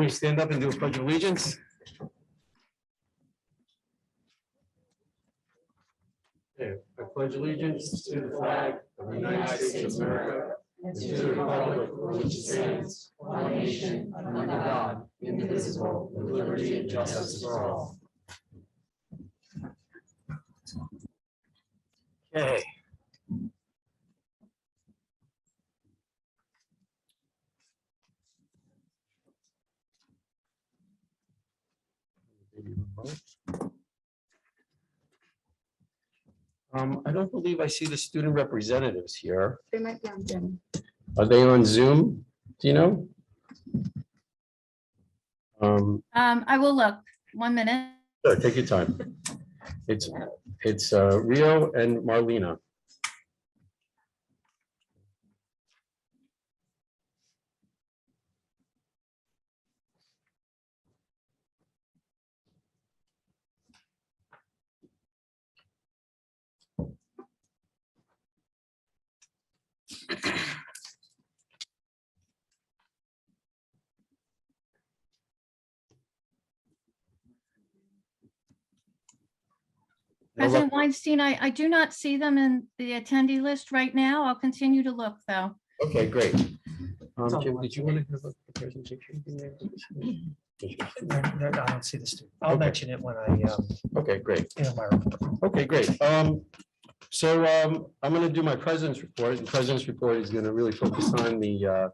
we stand up and do a pledge of allegiance? Okay, I pledge allegiance to the flag of the United States of America and to the republic for which it stands, one nation, under God, indivisible, with liberty and justice for all. Okay. I don't believe I see the student representatives here. They might be on Zoom. Are they on Zoom? Do you know? I will look. 1 minute. Sure, take your time. It's Rio and Marlena. President Weinstein, I do not see them in the attendee list right now. I'll continue to look, though. Okay, great. Jim, did you want to have a presentation? I don't see the student. I'll Okay. mention it when I, Okay, great. my report. Okay, great. So I'm going to do my president's report. The president's report is going to really focus on the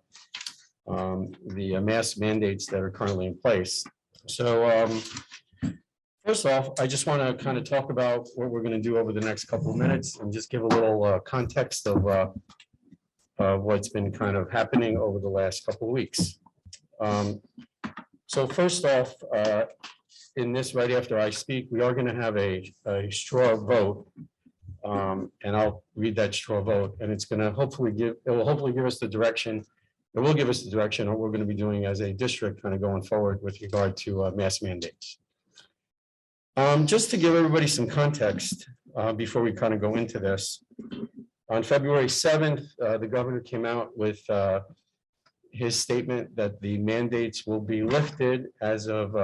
mask mandates that are currently in place. So first off, I just want to kind of talk about what we're going to do over the next couple of minutes and just give a little context of what's been kind of happening over the last couple of weeks. So first off, in this, right after I speak, we are going to have a straw vote. And I'll read that straw vote, and it's going to hopefully give us the direction. It will give us the direction of what we're going to be doing as a district kind of going forward with regard to mask mandates. Just to give everybody some context before we kind of go into this, on February 7th, the governor came out with his statement that the mandates will be lifted as of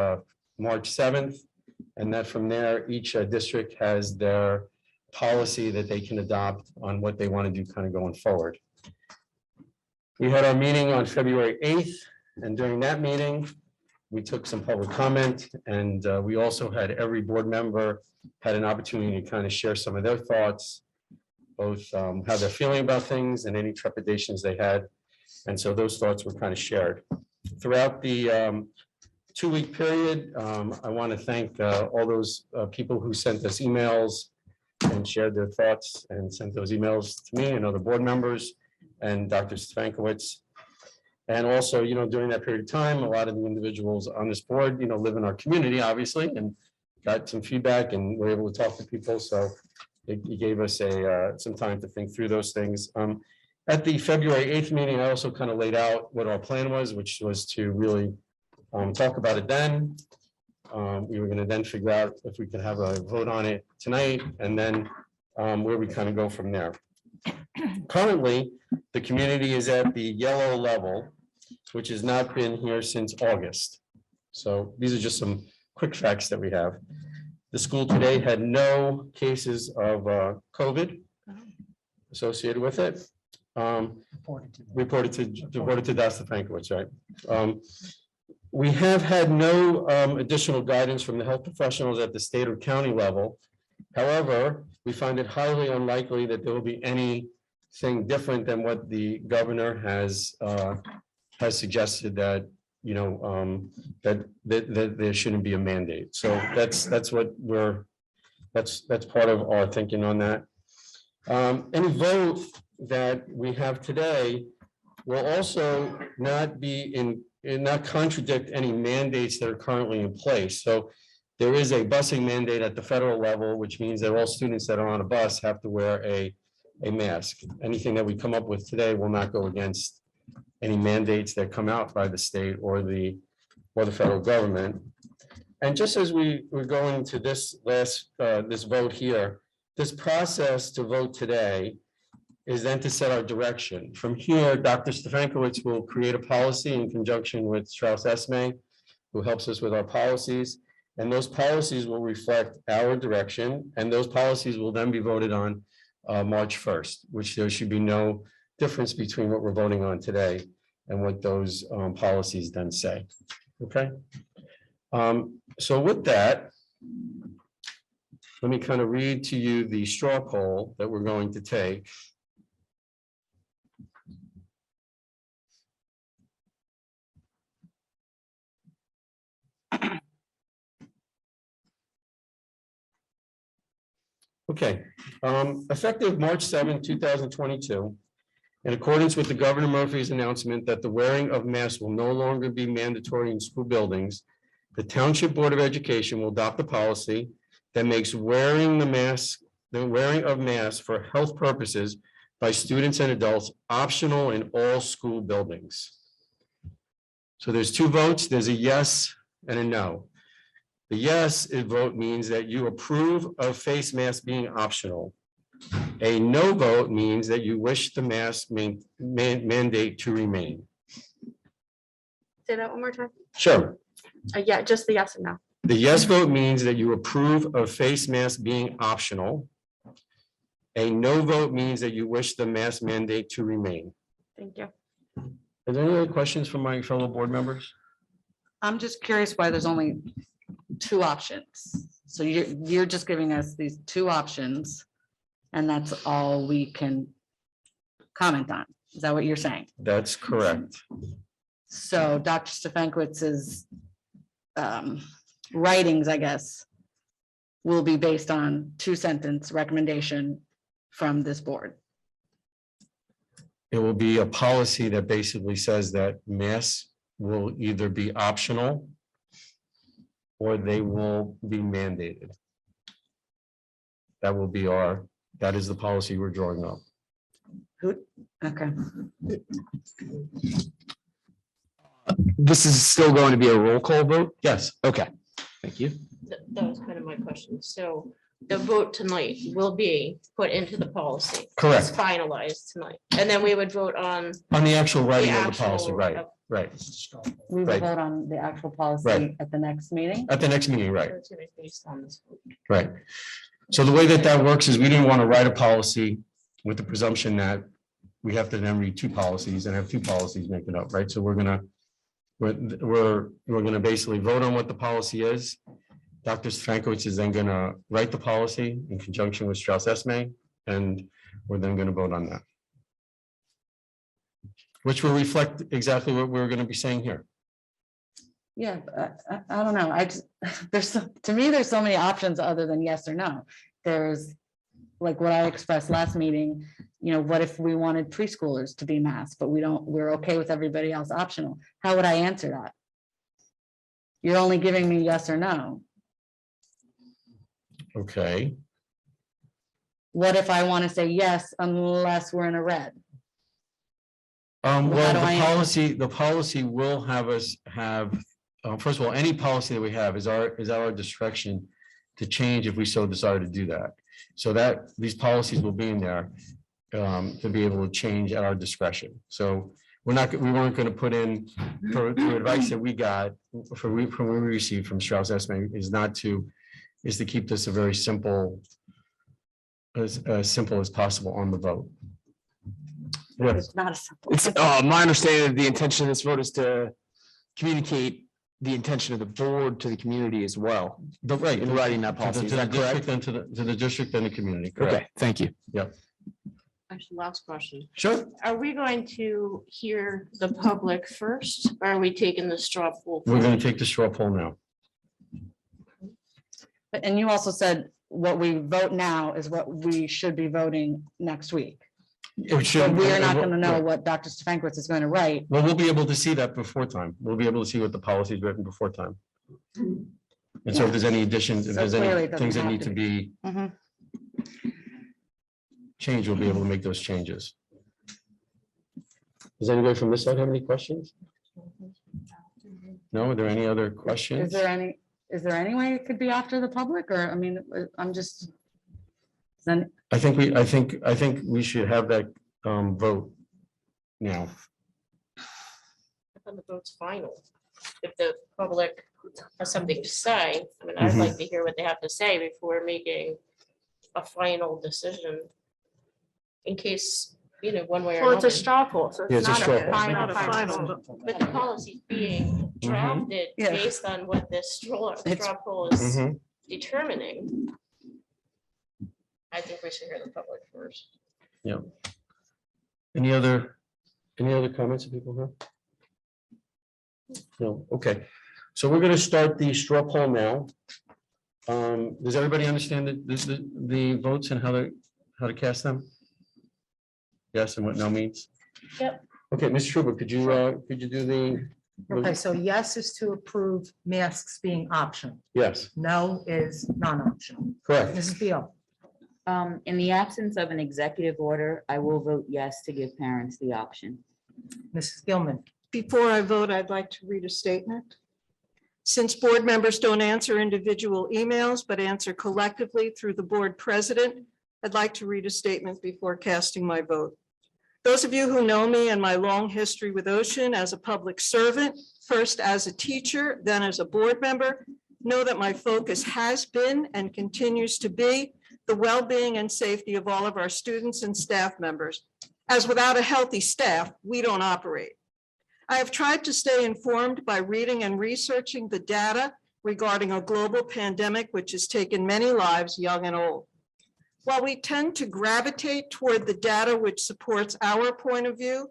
March 7th, and that from there, each district has their policy that they can adopt on what they want to do kind of going forward. We had our meeting on February 8th, and during that meeting, we took some public comment, and we also had every board member had an opportunity to kind of share some of their thoughts, both how they're feeling about things and any trepidations they had. And so those thoughts were kind of shared. Throughout the 2-week period, I want to thank all those people who sent us emails and shared their thoughts and sent those emails to me and other board members and Dr. Stefankiewicz. And also, during that period of time, a lot of the individuals on this board, live in our community, obviously, and got some feedback and were able to talk to people. So it gave us some time to think through those things. At the February 8th meeting, I also kind of laid out what our plan was, which was to really talk about it then. We were going to then figure out if we could have a vote on it tonight, and then where we kind of go from there. Currently, the community is at the yellow level, which has not been here since August. So these are just some quick facts that we have. The school today had no cases of COVID associated with it. Reported to Dr. Stefankiewicz, right? We have had no additional guidance from the health professionals at the state or county level. However, we find it highly unlikely that there will be anything different than what the governor has suggested, that that there shouldn't be a mandate. So that's part of our thinking on that. Any vote that we have today will also not be not contradict any mandates that are currently in place. So there is a busing mandate at the federal level, which means that all students that are on a bus have to wear a mask. Anything that we come up with today will not go against any mandates that come out by the state or the federal government. And just as we're going to this vote here, this process to vote today is then to set our direction. From here, Dr. Stefankiewicz will create a policy in conjunction with Strauss Esme who helps us with our policies. And those policies will reflect our direction, and those policies will then be voted on March 1st, which there should be no difference between what we're voting on today and what those policies then say. Okay. So with that, let me kind of read to you the straw poll that we're going to take. Okay, effective March 7, 2022, in accordance with the Governor Murphy's announcement that the wearing of masks will no longer be mandatory in school buildings, the Township Board of Education will adopt a policy that makes wearing the wearing of masks for health purposes by students and adults optional in all school buildings. So there's two votes. There's a yes and a no. The yes vote means that you approve of face masks being optional. A no vote means that you wish the mask mandate to remain. Say that one more time. Sure. Yeah, just the yes and no. The yes vote means that you approve of face masks being optional. A no vote means that you wish the mask mandate to remain. Thank you. Are there any other questions from my fellow board members? I'm just curious why there's only two options. So you're just giving us these two options and that's all we can comment on. Is that what you're saying? That's correct. So Dr. Stefankowitz's writings, I guess, will be based on two-sentence recommendation from this board. It will be a policy that basically says that masks will either be optional or they will be mandated. That will be that is the policy we're drawing up. Okay. This is still going to be a roll call vote? Yes, Okay, thank you. That was kind of my question. So the vote tonight will be put into the policy. Correct. It's finalized tonight. And then we would vote on on the actual writing the of the policy, actual. right, right. We will Right. vote on the actual policy Right. at the next meeting. At the next meeting, right, It's gonna be based on this vote. right. So the way that works is we didn't want to write a policy with the presumption that we have to then read two policies and have two policies make it up, right? So we're gonna basically vote on what the policy is. Dr. Stefankowitz is then gonna write the policy in conjunction with Strauss Esme, and we're then gonna vote on that. Which will reflect exactly what we're gonna be saying here. Yeah, I don't know. To me, there's so many options other than yes or no. There's like what I expressed last meeting, what if we wanted preschoolers to be masked, but we're okay with everybody else optional? How would I answer that? You're only giving me yes or no. Okay, What if I want to say yes unless we're in a red? well, How do I the policy will have us have, first of all, any policy that we have is our discretion to change if we so desire to do that. So that these policies will be in there to be able to change at our discretion. So we weren't going to put in for the advice that we got from what we received from Strauss Esme is to keep this a very simple, as simple as possible on the vote. Yes, It's not a simple. It's my understanding of the intention of this vote is to communicate the intention of the board to the community as well. right. In writing that policy, is that correct? And to the district and the community, correct? Okay, thank you. Actually, last question. Sure. Are we going to hear the public first? Or are we taking the straw poll? We're going to take the straw poll now. And you also said what we vote now is what we should be voting next week. But we're not going to know what Dr. Stefankowitz is going to write. Well, we'll be able to see that before time. We'll be able to see what the policy is written before time. And so if there's any additions, if So there's clearly any it doesn't things that have need to to be Mhm. changed, we'll be able to make those changes. Does anybody from this side have any questions? No, are there any other questions? Is there any way it could be after the public, or, I mean, I'm just. Then, I think we should have that vote now. I thought the vote's final. If the public has something to say, I mean, I'd like to hear what they have to say before making a final decision. In case, one way or Well, it's a another. straw poll, so Yeah, it's it's a not straw a poll. final, Not a final. But the policy's being drafted Yeah. based on what this straw It's- poll is Mhm. determining. I think we should hear the public first. Any other comments that people have? No, okay. So we're gonna start the straw poll now. Does everybody understand the votes and how to cast them? Yes, and what no means? Yep. Okay, Ms. Truba, could you do the? Okay, so yes is to approve masks being optional. Yes, No is non-optional. correct. Mrs. Beal, In the absence of an executive order, I will vote yes to give parents the option. Mrs. Gilman, Before I vote, I'd like to read a statement. Since board members don't answer individual emails, but answer collectively through the board president, I'd like to read a statement before casting my vote. Those of you who know me and my long history with Ocean as a public servant, first as a teacher, then as a board member, know that my focus has been and continues to be the well-being and safety of all of our students and staff members. As without a healthy staff, we don't operate. I have tried to stay informed by reading and researching the data regarding a global pandemic which has taken many lives, young and old. While we tend to gravitate toward the data which supports our point of view,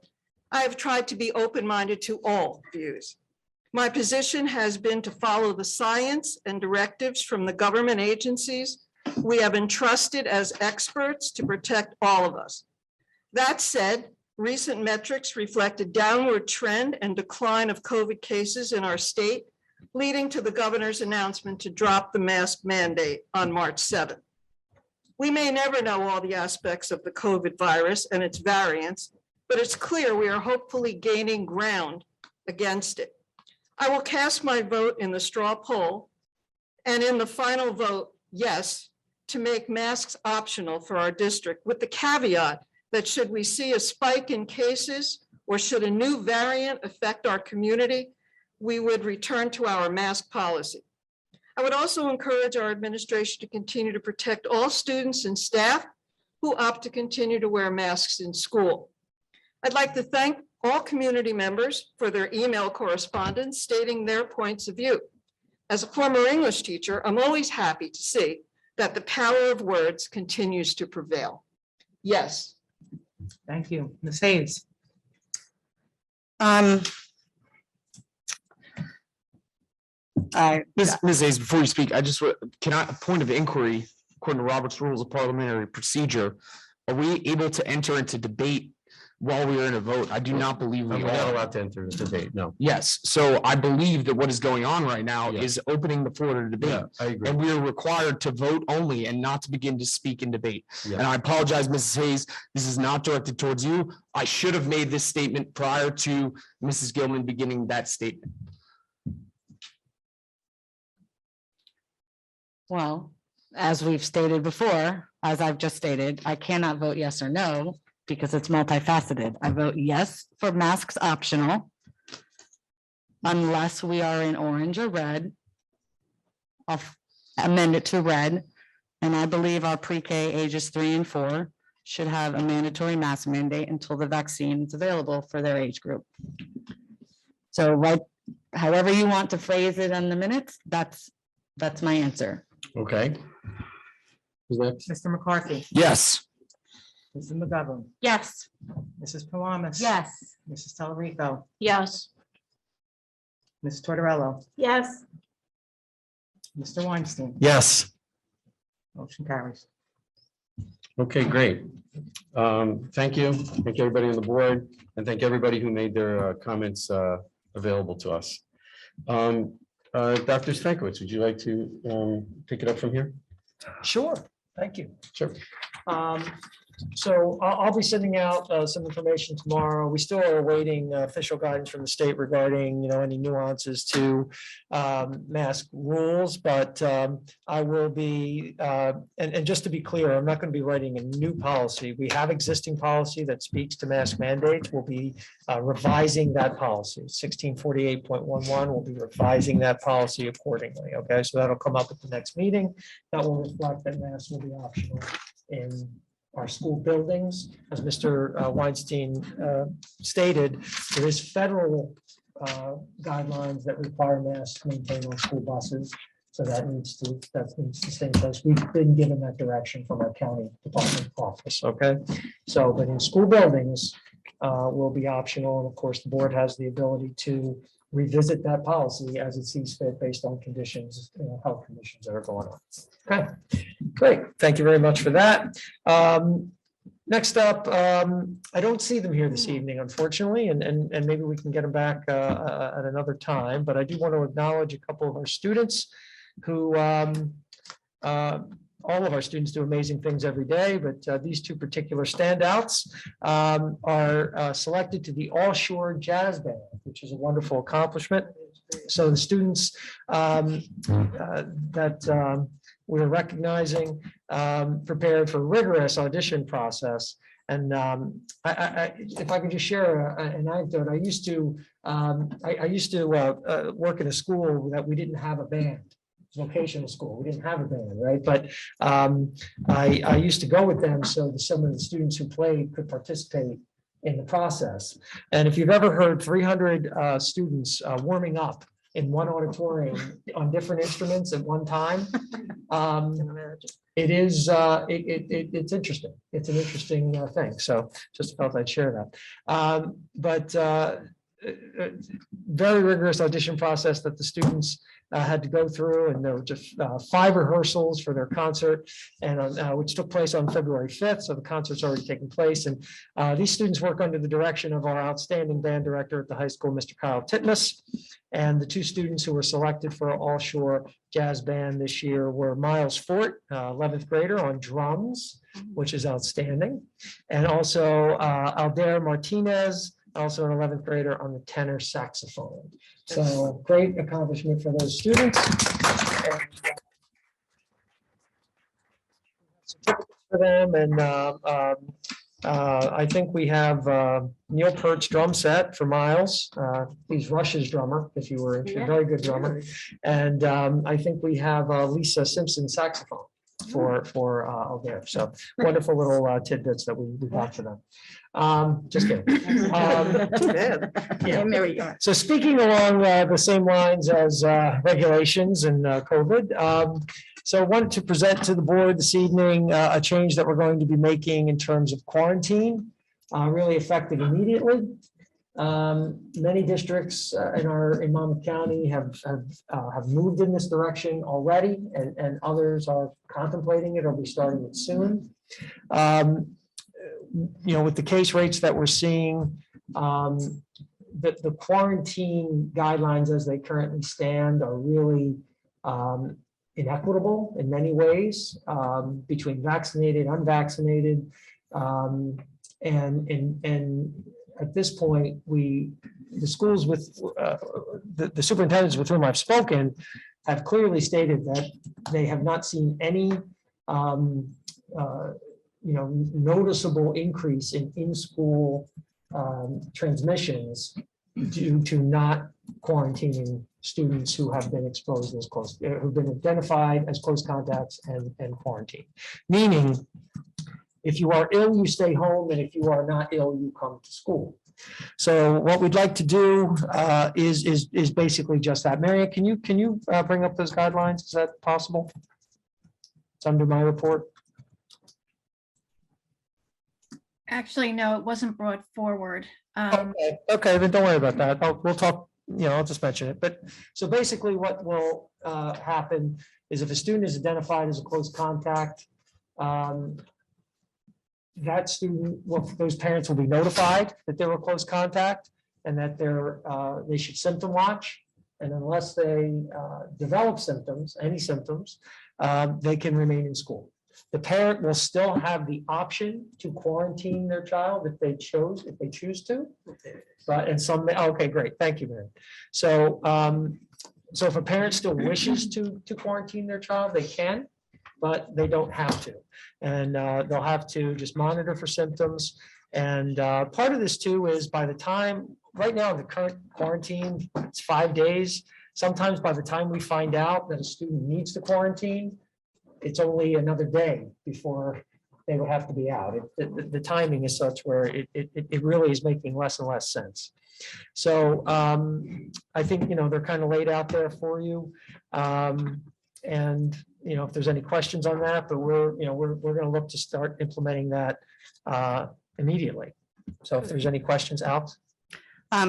I have tried to be open-minded to all views. My position has been to follow the science and directives from the government agencies we have entrusted as experts to protect all of us. That said, recent metrics reflect a downward trend and decline of COVID cases in our state, leading to the governor's announcement to drop the mask mandate on March 7th. We may never know all the aspects of the COVID virus and its variants, but it's clear we are hopefully gaining ground against it. I will cast my vote in the straw poll and in the final vote, yes, to make masks optional for our district, with the caveat that should we see a spike in cases or should a new variant affect our community, we would return to our mask policy. I would also encourage our administration to continue to protect all students and staff who opt to continue to wear masks in school. I'd like to thank all community members for their email correspondence stating their points of view. As a former English teacher, I'm always happy to see that the power of words continues to prevail. Yes. thank you. Ms. Hayes, Ms. Hayes, before you speak, a point of inquiry, according to Robert's Rules of Parliamentary Procedure, are we able to enter into debate while we are in a vote? I do not believe We're we not are. allowed to enter the debate, no. Yes, so I believe that what is going on right now Yeah. is opening the floor to debate. I agree. And we are required to vote only and not to begin to speak in debate. Yeah. And I apologize, Mrs. Hayes, this is not directed towards you. I should have made this statement prior to Mrs. Gilman beginning that statement. Well, as we've stated before, as I've just stated, I cannot vote yes or no because it's multifaceted. I vote yes for masks optional unless we are in orange or red. I'll amend it to red. And I believe our pre-K ages 3 and 4 should have a mandatory mask mandate until the vaccine is available for their age group. So right, however you want to phrase it in the minutes, that's my answer. Okay. Is that, Mr. McCarthy, Yes. Mrs. McGovern, Yes. Mrs. Palamas. Yes. Mrs. Telerico, Yes. Mrs. Tortorella, Yes. Mr. Weinstein, yes, motion carries. okay, great. Thank you. Thank everybody on the board and thank everybody who made their comments available to us. Dr. Stankiewicz, would you like to pick it up from here? Sure, thank you. Sure. So I'll be sending out some information tomorrow. We still are awaiting official guidance from the state regarding, any nuances to mask rules, but I will be, and just to be clear, I'm not going to be writing a new policy. We have existing policy that speaks to mask mandates. We'll be revising that policy. 1648.11, we'll be revising that policy accordingly. Okay, so that'll come up at the next meeting. That will reflect that masks will be optional in our school buildings. As Mr. Weinstein stated, there is federal guidelines that require masks maintained on school buses. So that needs to stay in place. We've been given that direction from our county department office, okay? So, but in school buildings will be optional, and of course, the board has the ability to revisit that policy as it sees fit based on conditions, health conditions that are going on. Okay, great. Thank you very much for that. Next up, I don't see them here this evening, unfortunately, and maybe we can get them back at another time, but I do want to acknowledge a couple of our students who, all of our students do amazing things every day, but these two particular standouts are selected to the All Shore Jazz Band, which is a wonderful accomplishment. So the students that we're recognizing prepared for a rigorous audition process. And if I could just share an anecdote, I used to work in a school that we didn't have a band. Vocational school. We didn't have a band, right? But I used to go with them so that some of the students who played could participate in the process. And if you've ever heard 300 students warming up in one auditorium on different instruments at one time, it is it's interesting. It's an interesting thing. So just felt I'd share that. But very rigorous audition process that the students had to go through, and there were just 5 rehearsals for their concert, and which took place on February 5th. So the concert's already taken place, and these students work under the direction of our outstanding band director at the high school, Mr. Kyle Titmus. And the 2 students who were selected for All Shore Jazz Band this year were Miles Fort, 11th grader on drums, which is outstanding, and also Aldair Martinez, also an 11th grader on the tenor saxophone. So great accomplishment for those students. For them, and I think we have Neil Peart's drum set for Miles. He's Rush's drummer, if you were interested, very good drummer. And I think we have Lisa Simpson saxophone for Aldair. So wonderful little tidbits that we got for them. Just kidding. Yeah. So speaking along the same lines as regulations and COVID, so I wanted to present to the board this evening a change that we're going to be making in terms of quarantine, really effective immediately. Many districts in Monmouth County have moved in this direction already, and others are contemplating it or be starting it soon. With the case rates that we're seeing, the quarantine guidelines as they currently stand are really inequitable in many ways between vaccinated, unvaccinated, and at this point, the schools with the superintendents with whom I've spoken have clearly stated that they have not seen any noticeable increase in school transmissions due to not quarantining students who have been exposed as close, who've been identified as close contacts and quarantined. Meaning, if you are ill, you stay home, and if you are not ill, you come to school. So what we'd like to do is basically just that. Marion, can you bring up those guidelines? Is that possible? It's under my report. Actually, no, it wasn't brought forward. Okay, then don't worry about that. We'll talk, I'll just mention it. But so basically what will happen is if a student is identified as a close contact, that student, those parents will be notified that they were close contact and that they should symptom watch. And unless they develop symptoms, any symptoms, they can remain in school. The parent will still have the option to quarantine their child if they choose to. But and some, okay, great, thank you, Mary. So, so if a parent still wishes to quarantine their child, they can, but they don't have to. And they'll have to just monitor for symptoms. And part of this too is by the time, right now, the current quarantine, it's 5 days. Sometimes by the time we find out that a student needs to quarantine, it's only another day before they will have to be out. The timing is such where it really is making less and less sense. So I think, they're kind of laid out there for you. And, if there's any questions on that, but we're going to look to start implementing that immediately. So if there's any questions, Alex?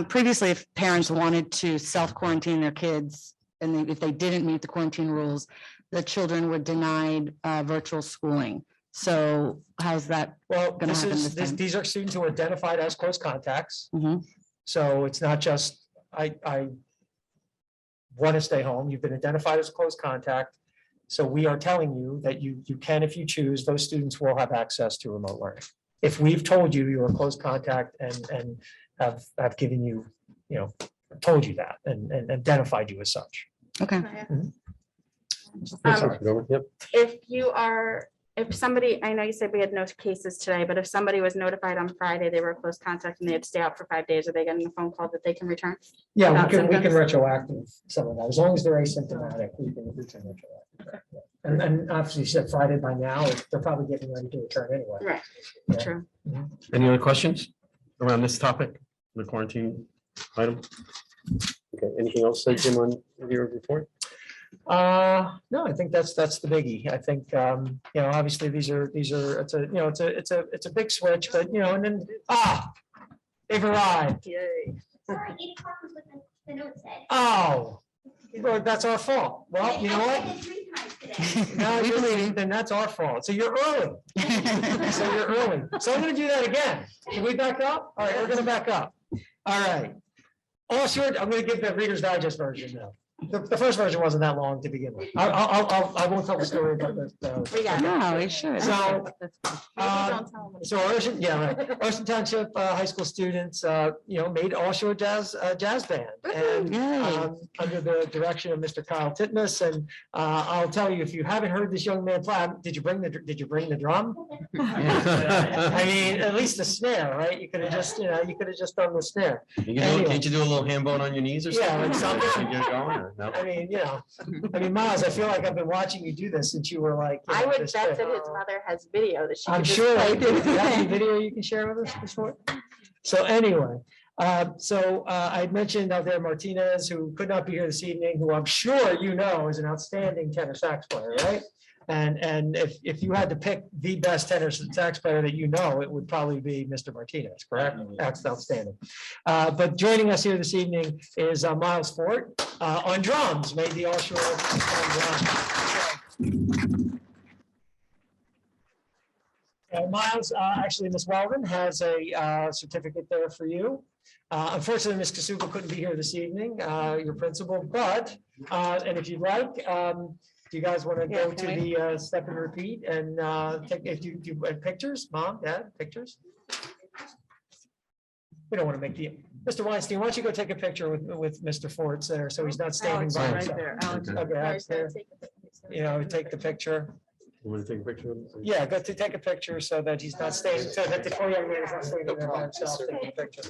Previously, if parents wanted to self-quarantine their kids, and if they didn't meet the quarantine rules, the children were denied virtual schooling. So how's that? Well, Gonna happen this time. these are students who are identified as close contacts. Mhm. So it's not just, I want to stay home. You've been identified as a close contact. So we are telling you that you can, if you choose, those students will have access to remote learning. If we've told you you're a close contact and have given you, told you that and identified you as such. Okay. If somebody, I know you said we had no cases today, but if somebody was notified on Friday, they were a close contact and they had to stay out for 5 days, are they getting a phone call that they can return? Yeah, Without we can symptoms? retroactive some of that, as long as they're asymptomatic, we can retroactive. Yeah. And obviously you said Friday by now, they're probably getting ready to return anyway. Right, Yeah. true. Any other questions around this topic, the quarantine item? Okay, anything else, Jim, on your report? No, I think that's the biggie. I think, obviously these are, it's a big switch, but, and then, they've arrived. Oh, well, that's our fault. Well, you know what? No, then that's our fault. So you're early. So you're early. So I'm gonna do that again. Can we back up? All right, we're gonna back up. All right. Oh, sure, I'm gonna give the Reader's Digest version now. The first version wasn't that long to begin with. I won't tell the story about the. We got it. No, we should. So, Don't tell them. so Ocean, right. Ocean Township High School students, made All Shore Jazz Band. And Yay. under the direction of Mr. Kyle Titmus, and I'll tell you, if you haven't heard this young man play, did you bring the drum? I mean, at least the snare, right? You could have just, done the snare. Can't you do a little hand bone on your knees or Yeah, something? like something. To get going, or no? I mean, Miles, I feel like I've been watching you do this since you were like. I would this bet big. that his mother has video that she. I'm could just sure. play. I do. Do you have any video you can share with us before? So anyway, I mentioned Alder Martinez, who could not be here this evening, who I'm sure you know is an outstanding tenor sax player, right? And if you had to pick the best tenor sax player that you know, it would probably be Mr. Martinez, correct? That's outstanding. But joining us here this evening is Miles Fort on drums, made the All Shore on drums. Miles, actually, Ms. Weldon has a certificate there for you. Unfortunately, Ms. Kasuga couldn't be here this evening, your principal, but, and if you'd like, do you guys want to go to the step and repeat and take, if you do pictures, mom, dad, pictures? We don't want to make the, Mr. Weinstein, why don't you go take a picture with Mr. Forts there, so he's not standing by himself. Okay, Alex there. Take the picture. You want to take a picture of it? Yeah, go to take a picture so that he's not staying, so that the poor young man is not staying there by himself taking a picture.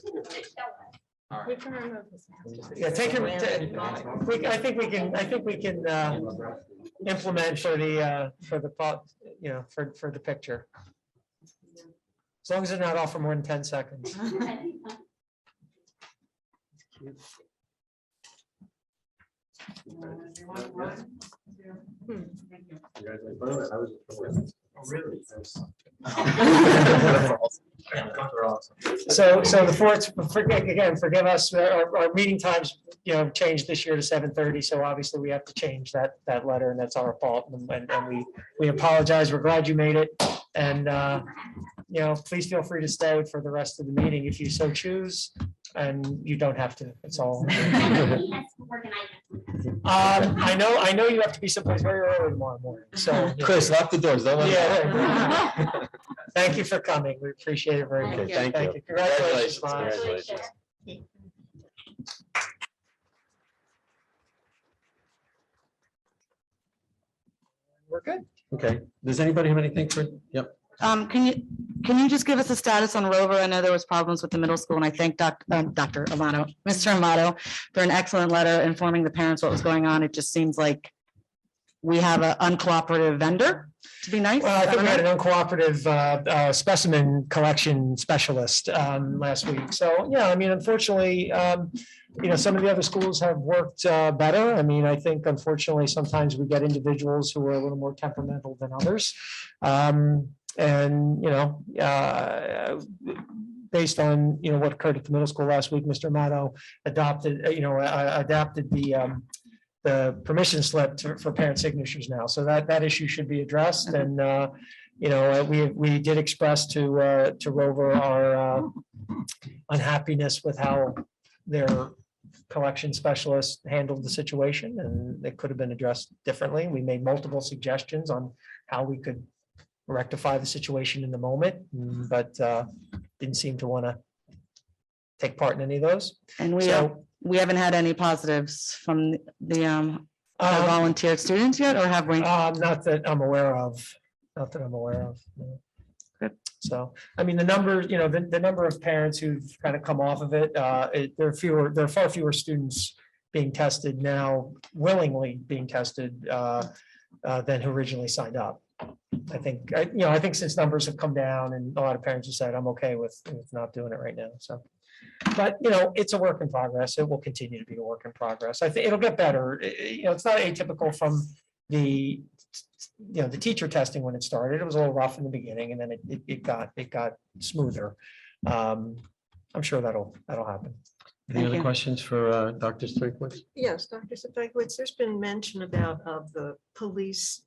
We can remove his mask. Yeah, take him, I think we can implement for the for the picture. As long as they're not off for more than 10 seconds. So the Forts, forgive us, our meeting times, changed this year to 7:30, so obviously we have to change that letter, and that's our fault, and we apologize, we're glad you made it, and please feel free to stay for the rest of the meeting if you so choose, And you don't have to, it's all. I know you have to be someplace very early tomorrow morning, so. Chris, lock the doors. Don't let them- Yeah. Thank you for coming. We appreciate it very much. Okay, thank you. Congratulations. Mom. Congratulations. We're good. Okay, does anybody have anything for, yep, Can you just give us a status on Rover? I know there was problems with the middle school, and I thank Dr. Amato, Mr. Amato, for an excellent letter informing the parents what was going on. It just seems like we have an uncooperative vendor, to be nice. Well, I think we had don't know. an uncooperative specimen collection specialist last week. So, yeah, I mean, unfortunately, some of the other schools have worked better. I mean, I think unfortunately, sometimes we get individuals who are a little more temperamental than others. Based on, what occurred at the middle school last week, Mr. Amato adapted the permission slip for parent signatures now. So that issue should be addressed. And, we did express to Rover our unhappiness with how their collection specialist handled the situation, and it could have been addressed differently. We made multiple suggestions on how we could rectify the situation in the moment, but didn't seem to want to take part in any of those. And So- we haven't had any positives from the volunteer students yet, or have we? Not that I'm aware of, no. Good. So, I mean, the number, the number of parents who've kind of come off of it, there are far fewer students being tested now, willingly being tested than who originally signed up. I think since numbers have come down and a lot of parents have said, I'm okay with not doing it right now, so. But, it's a work in progress. It will continue to be a work in progress. I think it'll get better. It's not atypical from the teacher testing when it started. It was a little rough in the beginning, and then it got smoother. I'm sure that'll happen. any Thank other you. questions for Dr. Strickland? Yes, Dr. Sapekowitz, there's been mention of the police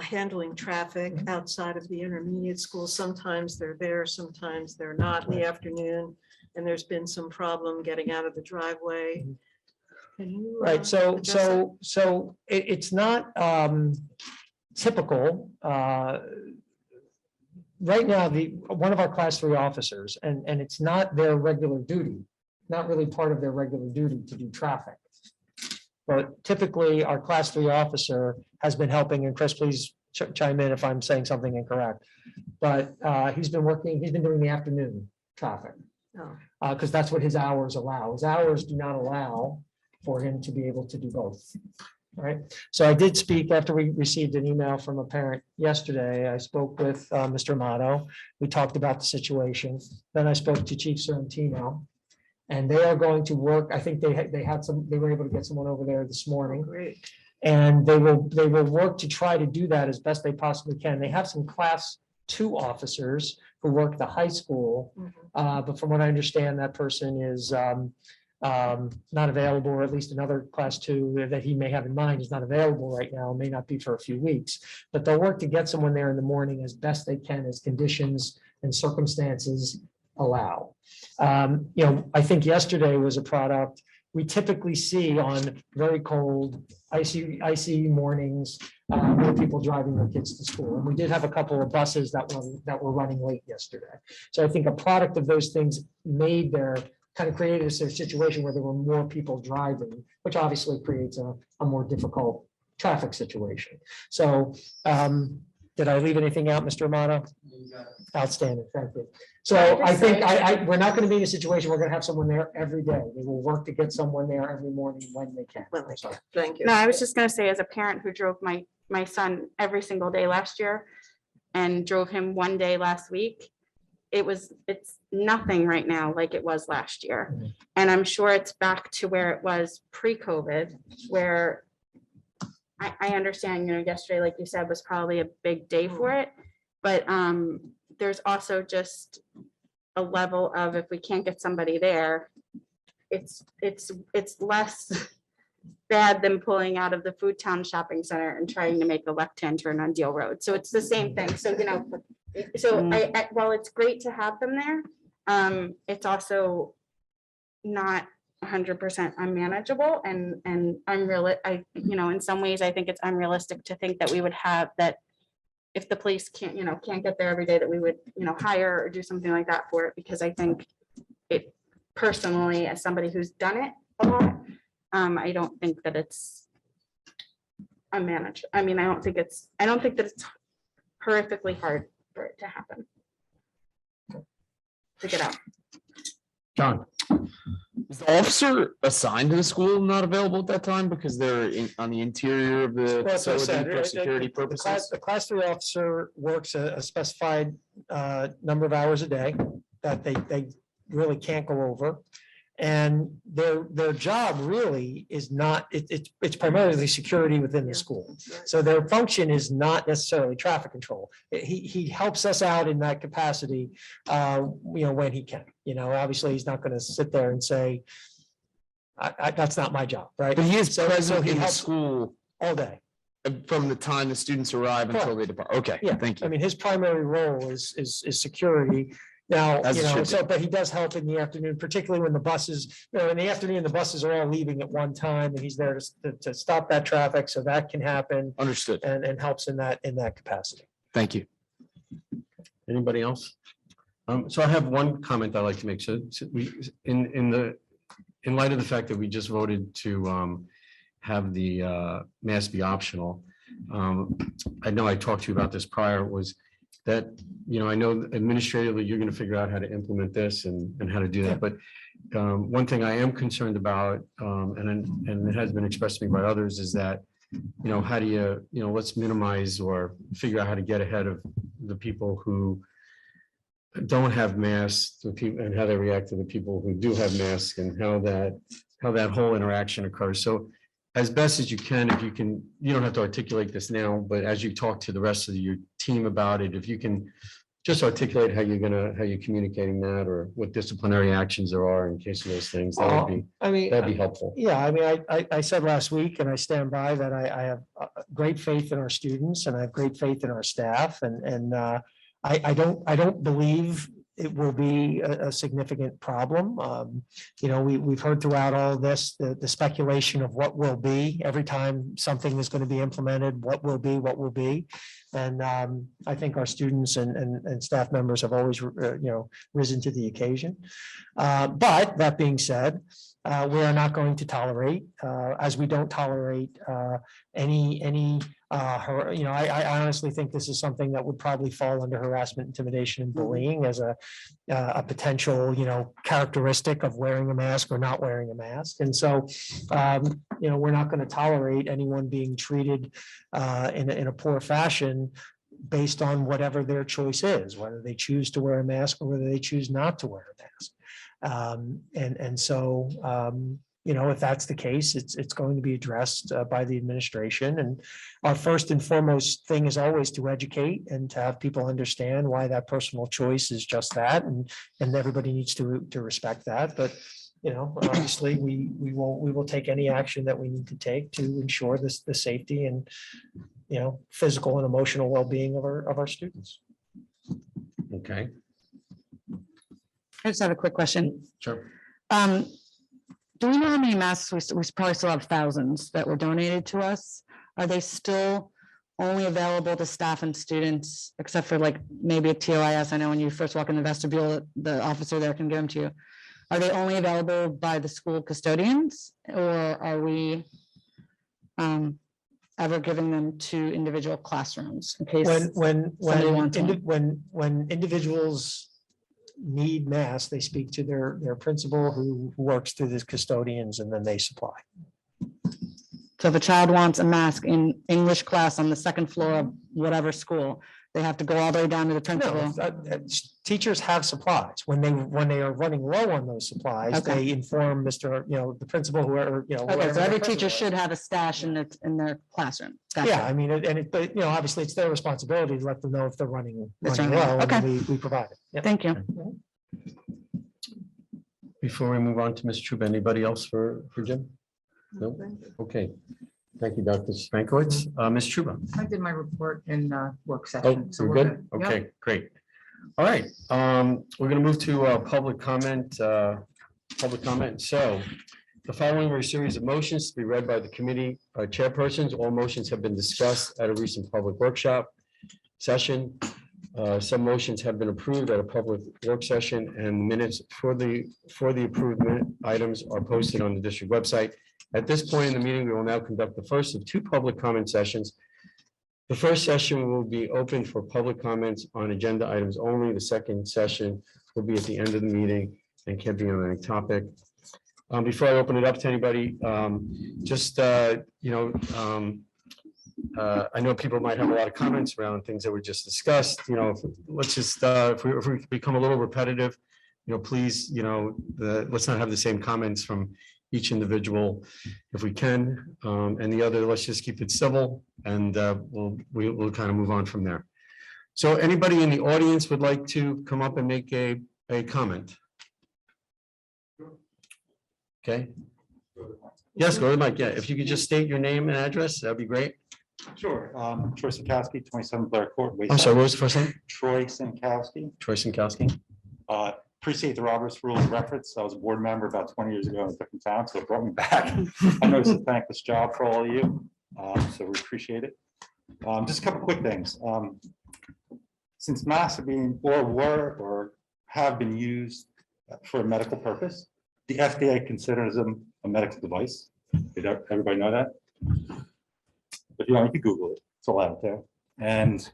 handling traffic outside of the intermediate school. Sometimes they're there, sometimes they're not in the afternoon. And there's been some problem getting out of the driveway. Can you, Right, address that? so it's not typical. Right now, one of our class 3 officers, and it's not their regular duty, not really part of their regular duty to do traffic. But typically, our class 3 officer has been helping, and Chris, please chime in if I'm saying something incorrect. But he's been doing the afternoon traffic. Oh. Because that's what his hours allow. His hours do not allow for him to be able to do both. Right. So I did speak after we received an email from a parent yesterday. I spoke with Mr. Amato. We talked about the situation. Then I spoke to Chief Sorrentino. And they are going to work. I think they were able to get someone over there this morning. Great. And they will work to try to do that as best they possibly can. They have some class 2 officers who work the high school. But from what I understand, that person is not available, or at least another class 2 that he may have in mind is not available right now, may not be for a few weeks. But they'll work to get someone there in the morning as best they can, as conditions and circumstances allow. I think yesterday was a product we typically see on very cold, icy mornings, with people driving their kids to school. And we did have a couple of buses that were running late yesterday. So I think a product of those things created a situation where there were more people driving, which obviously creates a more difficult traffic situation. So did I leave anything out, Mr. Amato? Outstanding, thank you. So I think we're not going to be in a situation, we're going to have someone there every day. We will work to get someone there every morning when they can. When they can. Thank you. No, I was just gonna say, as a parent who drove my son every single day last year and drove him one day last week, it's nothing right now like it was last year. Mhm. And I'm sure it's back to where it was pre-COVID, where I understand, yesterday, like you said, was probably a big day for it. But there's also just a level of, if we can't get somebody there, it's less bad than pulling out of the Food Town Shopping Center and trying to make a left-hand turn on Deal Road. So it's the same thing. So, while it's great to have them there, it's also not 100% unmanageable and in some ways, I think it's unrealistic to think that we would have that if the police can't get there every day, that we would, hire or do something like that for it, because I think it personally, as somebody who's done it a lot, I don't think that it's unmanageable. I mean, I don't think that it's horrifically hard for it to happen. To get out. John. Is the officer assigned to the school not available at that time because they're on the interior of the Well, as I facility said, for security purposes? The class 3 officer works a specified number of hours a day that they really can't go over. And their job really is not, it's primarily security within the school. So their function is not necessarily traffic control. He helps us out in that capacity, when he can. Obviously, he's not going to sit there and say, that's not my job, right? But he is So present he in the helps school all day. from the time the students arrive until they depart. Okay, Yeah, thank I you. mean, his primary role is security. Now, As it should so, be. but he does help in the afternoon, particularly when the buses, in the afternoon, the buses are all leaving at one time, and he's there to stop that traffic, so that can happen Understood. and helps in that capacity. Thank you. Anybody else? So I have one comment I'd like to make. So we, in light of the fact that we just voted to have the mask be optional. I know I talked to you about this prior, was that, I know administratively, you're going to figure out how to implement this and how to do that. But one thing I am concerned about, and it has been expressed to me by others, is that, how do you, let's minimize or figure out how to get ahead of the people who don't have masks, the people, and how they react to the people who do have masks, and how that whole interaction occurs. So as best as you can, if you can, you don't have to articulate this now, but as you talk to the rest of your team about it, if you can just articulate how you're communicating that, or what disciplinary actions there are in case of those things, that'd be helpful. Yeah, I mean, I said last week, and I stand by that, I have great faith in our students, and I have great faith in our staff, and I don't believe it will be a significant problem. We've heard throughout all this, the speculation of what will be every time something is going to be implemented, what will be. And I think our students and staff members have always, risen to the occasion. But that being said, we are not going to tolerate, as we don't tolerate any I honestly think this is something that would probably fall under harassment, intimidation, and bullying as a potential, characteristic of wearing a mask or not wearing a mask. And so, we're not going to tolerate anyone being treated in a poor fashion based on whatever their choice is, whether they choose to wear a mask or whether they choose not to wear a mask. So, if that's the case, it's going to be addressed by the administration. And our first and foremost thing is always to educate and to have people understand why that personal choice is just that. And everybody needs to respect that. But, obviously, we will take any action that we need to take to ensure the safety and, physical and emotional well-being of our students. Okay, I just have a quick question. sure. Do we know how many masks we probably still have thousands that were donated to us? Are they still only available to staff and students, except for like maybe a TOIS? I know when you first walk in the vestibule, the officer there can give them to you. Are they only available by the school custodians, or are we ever giving them to individual classrooms in case? When individuals need masks, they speak to their principal who works through the custodians, and then they supply. So if a child wants a mask in English class on the second floor of whatever school, they have to go all the way down to the principal. No, teachers have supplies. When they are running low on those supplies, Okay. they inform the principal, whoever, Okay, whoever so every the teacher principal should is. have a stash in their classroom. Gotcha. Yeah, I mean, but obviously it's their responsibility to let them know if they're running That's low, right. and Okay. we provide it. Yep. Thank you. Before we move on to Ms. Chuba, anybody else for Jim? No? Okay. Thank you, Dr. Spankowitz. Ms. Chuba. I did my report in work Oh, session. so you're we're good? Yep. Okay, great. All right, we're gonna move to public comment. public comment. So the following are a series of motions to be read by the committee chairpersons. All motions have been discussed at a recent public workshop session. Some motions have been approved at a public work session, and minutes for the approved items are posted on the district website. At this point in the meeting, we will now conduct the first of two public comment sessions. The first session will be open for public comments on agenda items only. The second session will be at the end of the meeting and can be on any topic. Before I open it up to anybody, I know people might have a lot of comments around things that were just discussed, let's just, if we become a little repetitive, please, let's not have the same comments from each individual if we can. And the other, let's just keep it civil, and we'll kind of move on from there. So anybody in the audience would like to come up and make a comment? Okay. Yes, go to Mike. Yeah, if you could just state your name and address, that'd be great. Sure. Troy Sinkowski, 27 Blair Court. I'm sorry, what was the first name? Troy Sinkowski. Troy Sinkowski. Appreciate the Roberts Rules of Reference. I was a board member about 20 years ago in a different town, so it brought me back. I know it's a thankless job for all of you, so we appreciate it. Just a couple quick things. Since masks are being or have been used for a medical purpose, the FDA considers them a medical device. Did everybody know that? If you want, you can Google it. It's all out there. And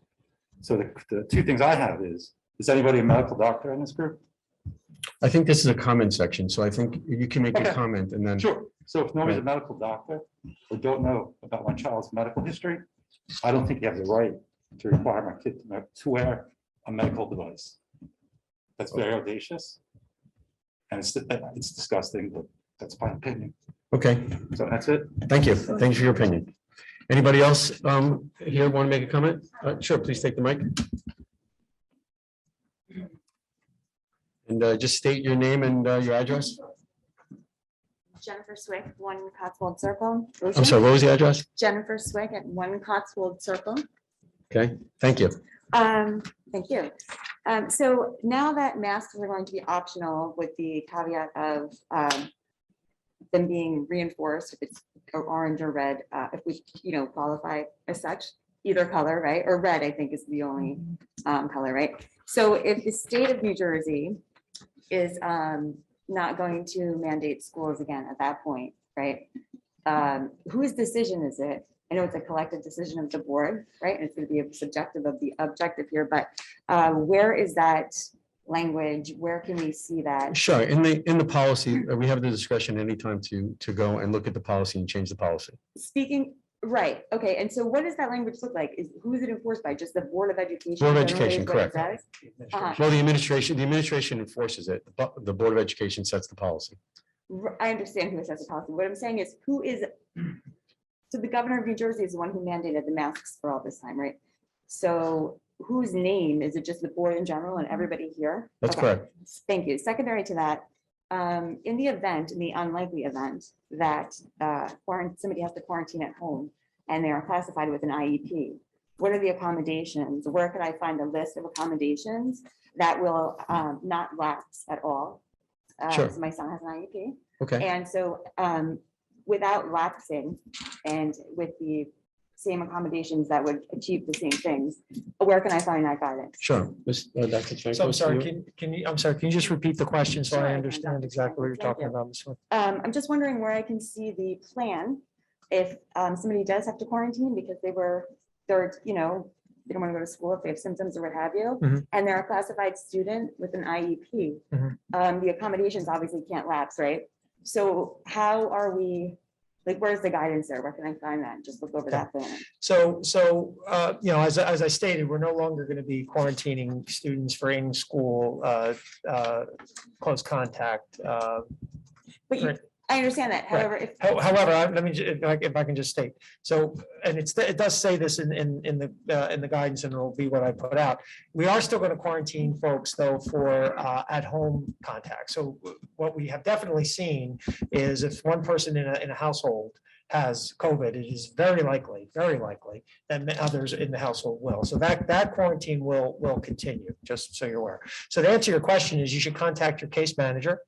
so the two things I have is anybody a medical doctor in this group? I think this is a comment section, so I think you can make a Okay. comment and then. Sure. So if nobody's a Right. medical doctor or don't know about my child's medical history, I don't think you have the right to require my kid to wear a medical device. That's very audacious. And it's disgusting, but that's my opinion. Okay, So that's it. thank you. Thanks for your opinion. Anybody else here want to make a comment? Sure, please take the mic. And just state your name and your address. Jennifer Swick, 1 Cotswold Circle. I'm sorry, what was the address? Jennifer Swick at 1 Cotswold Circle. Okay, thank you. Thank you. So now that masks are going to be optional with the caveat of them being reinforced, if it's orange or red, if we, qualify as such, either color, right? Or red, I think is the only color, right? So if the state of New Jersey is not going to mandate schools again at that point, right? Whose decision is it? I know it's a collective decision of the board, right? And it's going to be subjective of the objective here, but where is that language? Where can we see that? Sure, in the policy, we have the discretion anytime to go and look at the policy and change the policy. Speaking, right, okay, and so what does that language look like? Who is it enforced by? Just the Board of Education? Board of generally Education, is what it correct. says? Uh-huh. Well, the administration enforces it. The Board of Education sets the policy. I understand who sets the policy. What I'm saying is who is, so the governor of New Jersey is the one who mandated the masks for all this time, right? So whose name? Is it just the board in general and everybody here? That's Okay. correct. Thank you. Secondary to that, in the unlikely event that somebody has to quarantine at home and they are classified with an IEP, what are the accommodations? Where can I find a list of accommodations that will not lapse at all? Sure. So my son has an IEP. Okay, And so without lapsing and with the same accommodations that would achieve the same things, where can I find that guidance? sure. Dr. Franco, So I'm to sorry, you. can you, just repeat the question so Sure, I I can, understand Dr. exactly what you're Thank talking you. about, Ms. Swift? I'm just wondering where I can see the plan if somebody does have to quarantine because they're, they don't want to go to school if they have symptoms or what have you, Mhm. and they're a classified student with an IEP. Mhm. The accommodations obviously can't lapse, right? So how are we, where's the guidance there? Where can I find that? Just look over that plan. So, as I stated, we're no longer going to be quarantining students for in-school close contact. But you, Right. I understand that. Right. However, if However, let me, if I can just state, so, and it does say this in the guidance, and it'll be what I put out. We are still going to quarantine folks though for at-home contact. So what we have definitely seen is if one person in a household has COVID, it is very likely that others in the household will. So that quarantine will continue, just so you're aware. So to answer your question is you should contact your case manager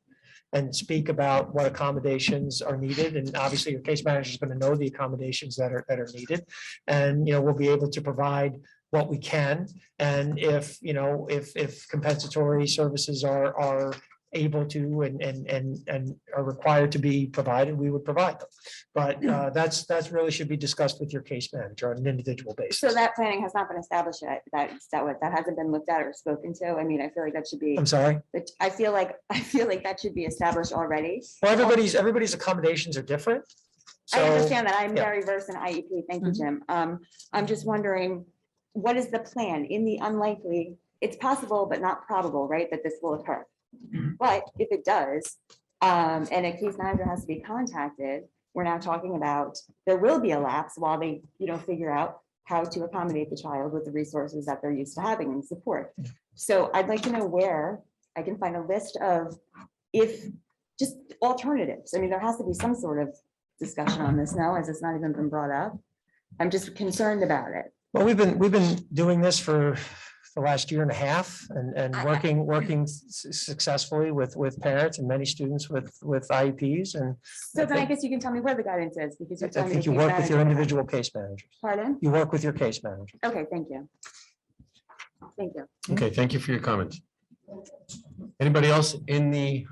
and speak about what accommodations are needed. And obviously your case manager is going to know the accommodations that are needed. And, we'll be able to provide what we can. And if, if compensatory services are able to and are required to be provided, we would provide them. But that's really should be discussed with your case manager on an individual basis. So that planning has not been established yet. That hasn't been looked at or spoken to. I mean, I feel like that should be. I'm sorry. I feel like that should be established already. Well, everybody's accommodations are different. I So, understand that. I'm yeah. very versed in IEP. Thank you, Mhm. Jim. I'm just wondering, what is the plan in the unlikely? It's possible, but not probable, right, that this will occur. But if it does, and a case manager has to be contacted, we're now talking about, there will be a lapse while they, figure out how to accommodate the child with the resources that they're used to having and support. So I'd like to know where I can find a list of just alternatives. I mean, there has to be some sort of discussion on this now, as it's not even been brought up. I'm just concerned about it. Well, we've been doing this for the last year and a half and working successfully with parents and many students with IEPs. And So then I guess you can tell me where the guidance is, because you're I telling me. think the you case work with your manager- individual case managers. Pardon? You work with your case manager. Okay, thank you. Thank you. Okay, thank you for your comments. Anybody else in the,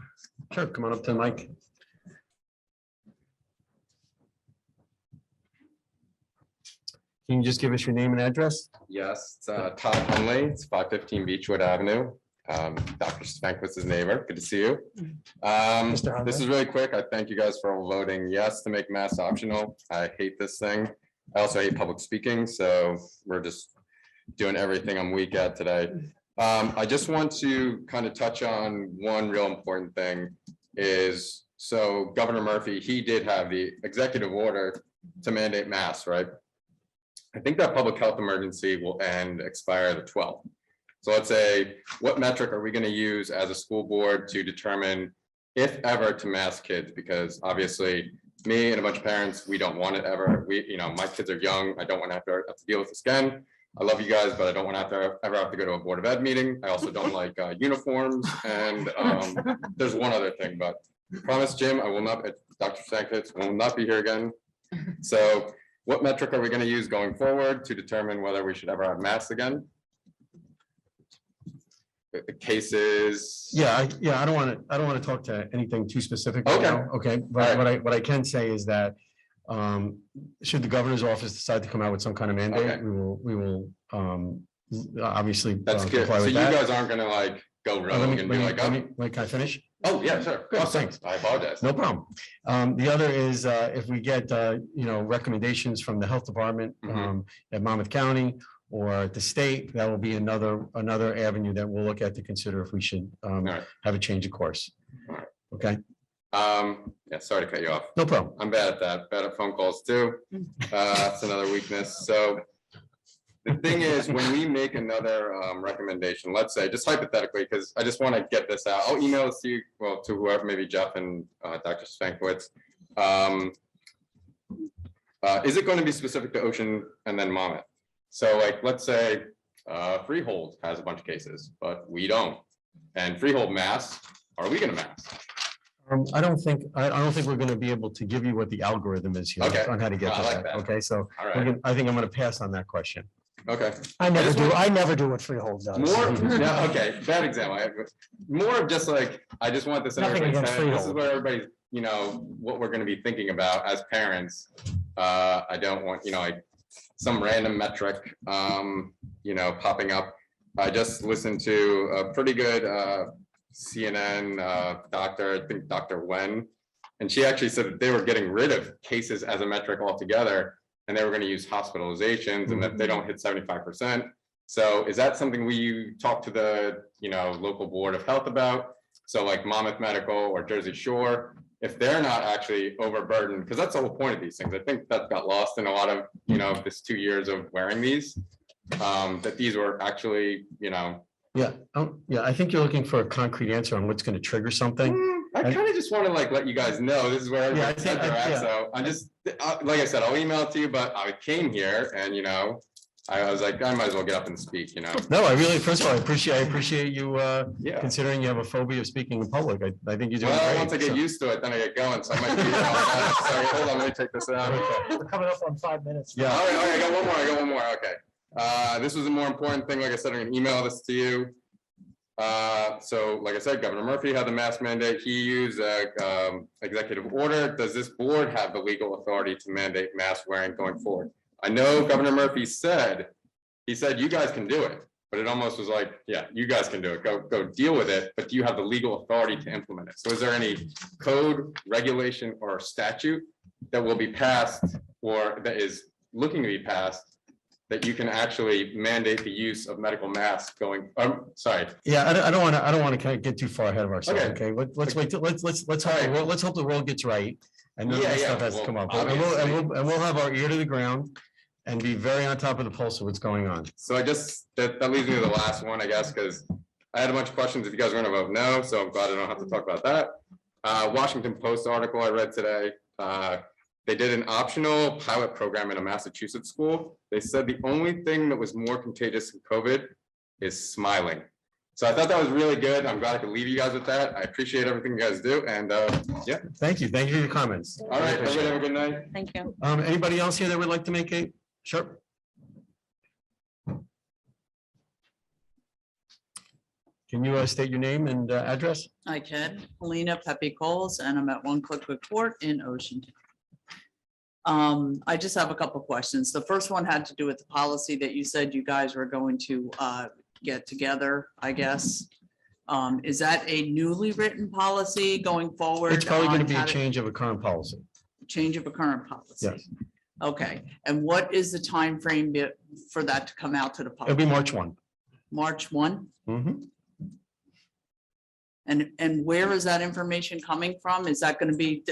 sure, come on up to the mic. Can you just give us your name and address? Yes, it's Todd Hunley. It's 515 Beechwood Avenue. Dr. Spankwitz' neighbor. Good to see you. Mr. Hunley. This is really quick. I thank you guys for all voting yes to make mass optional. I hate this thing. I also hate public speaking, so we're just doing everything I'm weak at today. I just want to kind of touch on one real important thing is, so Governor Murphy, he did have the executive order to mandate masks, right? I think that public health emergency will expire the 12th. So let's say, what metric are we going to use as a school board to determine if ever to mask kids? Because obviously me and a bunch of parents, we don't want it ever. My kids are young. I don't want to have to deal with this again. I love you guys, but I don't want to ever have to go to a Board of Ed meeting. I also don't like uniforms. And there's one other thing, but promise, Jim, I will not, Dr. Stankiewicz will not be here again. So what metric are we going to use going forward to determine whether we should ever have masks again? The cases. Yeah, I don't want to talk to anything too specific right Okay. now, okay? But what I can say is that should the governor's office decide to come out with some kind of mandate, Okay. we will obviously That's good. comply So with you that. guys aren't gonna go rogue and be like, oh, Wait, can I finish? oh, yeah, sure. Good, Oh, thanks. I apologize. No problem. The other is if we get, recommendations from the health department Mhm. at Monmouth County or at the state, that will be another avenue that we'll look at to consider if we should right. have a change of course. Alright. Okay, Yeah, sorry to cut you off. no problem. I'm bad at that, bad at phone calls too. That's another weakness. So the thing is, when we make another recommendation, let's say, just hypothetically, because I just want to get this out, I'll email this to you, well, to whoever, maybe Jeff and Dr. Spankwitz. Is it going to be specific to Ocean and then Monmouth? So like, let's say Freehold has a bunch of cases, but we don't. And Freehold Mass, are we going to mask? I don't think we're going to be able to give you what the algorithm is here Okay. on how to get I to like that. that. Okay, so All right, I think I'm going to pass on that question. okay. I never just do. want- I never do what Freehold does. More, yeah, okay, bad example. More of just like, I just want this in Nothing everybody's against head. This is Freehold. where everybody, what we're gonna be thinking about as parents. I don't want, like, some random metric, popping up. I just listened to a pretty good CNN doctor, I think Dr. Wen. And she actually said that they were getting rid of cases as a metric altogether. And they were gonna use hospitalizations and that they don't hit 75%. So is that something we talk to the, local board of health about? So like Monmouth Medical or Jersey Shore, if they're not actually overburdened, because that's the whole point of these things. I think that got lost in a lot of, this 2 years of wearing these. That these were actually, Yeah, I think you're looking for a concrete answer on what's going to trigger something. I kind of just want to let you guys know this is where Yeah, I everybody's think- heads are at. yeah. So I just, like I said, I'll email it to you, but I came here and, I was like, I might as well get up and speak, you know? No, I really, first of all, I appreciate you, Yeah. considering you have a phobia of speaking in public. I think you're doing Well, great. once I get so- used to it, then I get going, so I might be. Sorry, hold on, let me take this out. Okay. We're coming up on 5 minutes. Yeah. All right, I got one more, okay. This was a more important thing, like I said, I'm gonna email this to you. So like I said, Governor Murphy had the mask mandate, he used executive order. Does this board have the legal authority to mandate mask wearing going forward? I know Governor Murphy said, he said, you guys can do it, but it almost was like, yeah, you guys can do it, go deal with it, but do you have the legal authority to implement it? So is there any code, regulation, or statute that will be passed or that is looking to be passed that you can actually mandate the use of medical masks going, sorry. Yeah, I don't want to kind of get too far ahead of ourselves, Okay. okay? Let's wait, let's hope the world gets right. And then Yeah, this yeah, stuff has to well, come up. obviously. And we'll have our ear to the ground and be very on top of the pulse of what's going on. So that leads me to the last one, I guess, because I had a bunch of questions if you guys are gonna vote no, so I'm glad I don't have to talk about that. Washington Post article I read today, they did an optional pilot program in a Massachusetts school. They said the only thing that was more contagious than COVID is smiling. So I thought that was really good. I'm glad I could leave you guys with that. I appreciate everything you guys do, and yeah. Thank you for your comments. All right, everybody have a good night. Thank you. Anybody else here that would like to make a, sure? Can you state your name and address? I can. Helena Pepe Coles, and I'm at One Click Court in Ocean. I just have a couple questions. The first one had to do with the policy that you said you guys were going to get together, I guess. Is that a newly written policy going forward? It's probably going to on be how a change of a current policy. Change of a current policy? Yes. Okay, and what is the time frame for that to come out to the It'll public? be March 1. March 1? Mhm. And where is that information coming from? Is that going to be?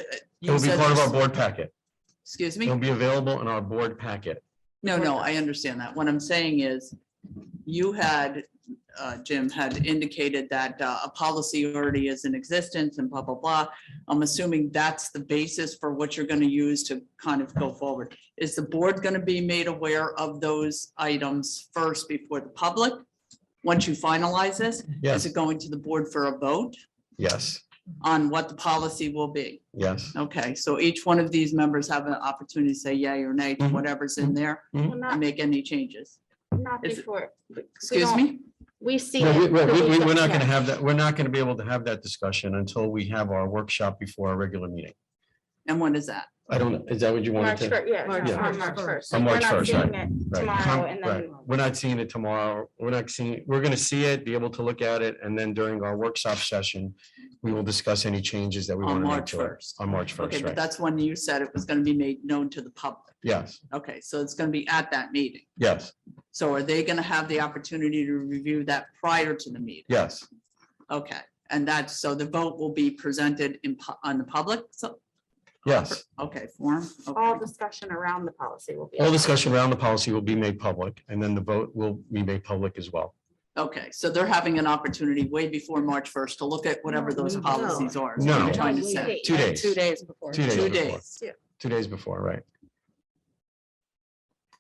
you It'll be said part of our this- board packet. Excuse me? It'll be available in our board packet. No, I understand that. What I'm saying is, you had, Jim had indicated that a policy already is in existence and blah, blah, blah. I'm assuming that's the basis for what you're going to use to kind of go forward. Is the board going to be made aware of those items first before the public? Once you finalize this? Yes. Is it going to the board for a vote Yes, on what the policy will be? yes. Okay, so each one of these members have an opportunity to say yay or nay to Mhm. whatever's in there Well, and not, make any changes. not is it- before. we Excuse don't- me? We see. No, it the week we're of- not going to yeah. have that. We're not going to be able to have that discussion until we have our workshop before our regular meeting. And when is that? I don't, know. Is that what you wanted March to? first, yeah, March on first. March first. On March We're not 1st, seeing right. it Right. tomorrow and Right. then. We're not seeing it tomorrow. We're not seeing, we're going to see it, be able to look at it, and then during our workshop session, we will discuss any changes that we On want to make March to it 1st. on March Okay, 1st, but right? that's when you said it was going to be made known to the public. Yes, Okay, so it's going to be at that meeting. yes, So are they going to have the opportunity to review that prior to the meeting? yes, Okay, and that's, so the vote will be presented on the public, so, yes. okay, form. All Okay. discussion around the policy will be. All discussion around the policy will be made public, and then the vote will be made public as well. Okay, so they're having an opportunity way before March 1st to look at whatever those No. policies are. is what No. I'm trying to say. 2 days, 2 days before. 2 days. 2 before. days. 2 days before, right?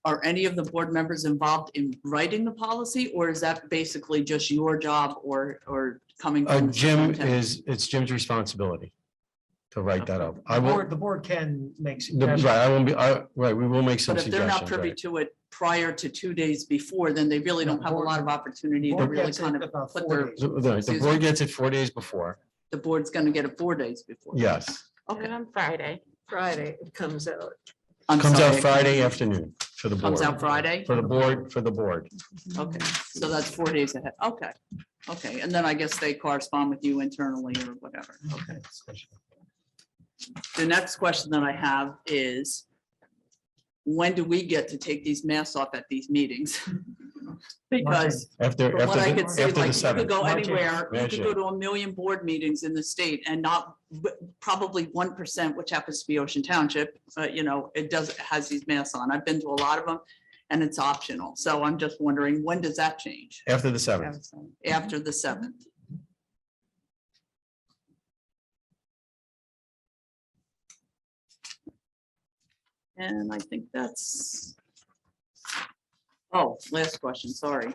Are any of the board members involved in writing the policy, or is that basically just your job or coming from? the Jim superintendent? it's Jim's responsibility to write that up. I The will, board can make. right, suggestions. I won't be, right, we will make some But if they're not suggestions, privy right? to it prior to 2 days before, then they really don't have a lot of opportunity to Board really gets it kind of about put 4 their, days. The Excuse board me? gets it 4 days before, the board's gonna get it 4 days before. yes. And Okay. on Friday. Friday it comes out. I'm Comes out sorry, Friday afternoon for the board. Comes out Friday? For the board. Okay, so that's 4 days ahead. Okay. Okay, and then I guess they correspond with you internally or whatever. Okay. The next question that I have is, when do we get to take these masks off at these meetings? Because After, from what I could see, after the like, you could 7th. go March eighth. anywhere, you March could go to 1 million board meetings in the state and not, probably 1%, which happens to be Ocean Township, you know, it does, it has these masks on. I've been to a lot of them and it's optional. So I'm just wondering, when does that change? After the 7th. After the 7th? And I think that's Oh, last question, sorry.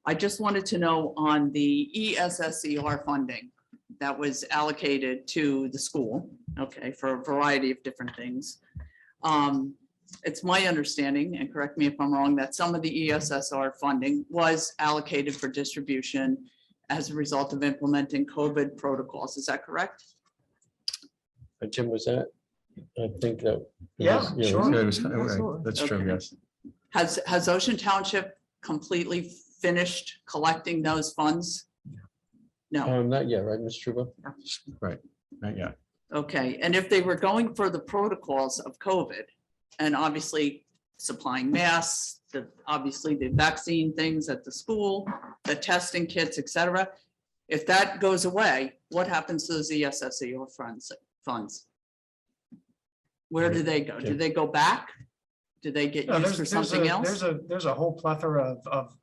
I just wanted to know on the E ESSER funding that was allocated to the school, okay, for a variety of different things. It's my understanding, and correct me if I'm wrong, that some of the E ESSER funding was allocated for distribution as a result of implementing COVID protocols. Is that correct? Jim, was that? I think that. Yeah, it was- sure. it was- Absolutely. That's true, Okay. yes. Has Ocean Township completely finished collecting those funds? No. Not yet, right, Ms. Truba? Right, not yet. Okay, and if they were going for the protocols of COVID and obviously supplying masks, obviously the vaccine things at the school, the testing kits, et cetera, if that goes away, what happens to those ESSER funds? Where do they go? Do they go back? Do they get No, used for something else? There's a whole plethora of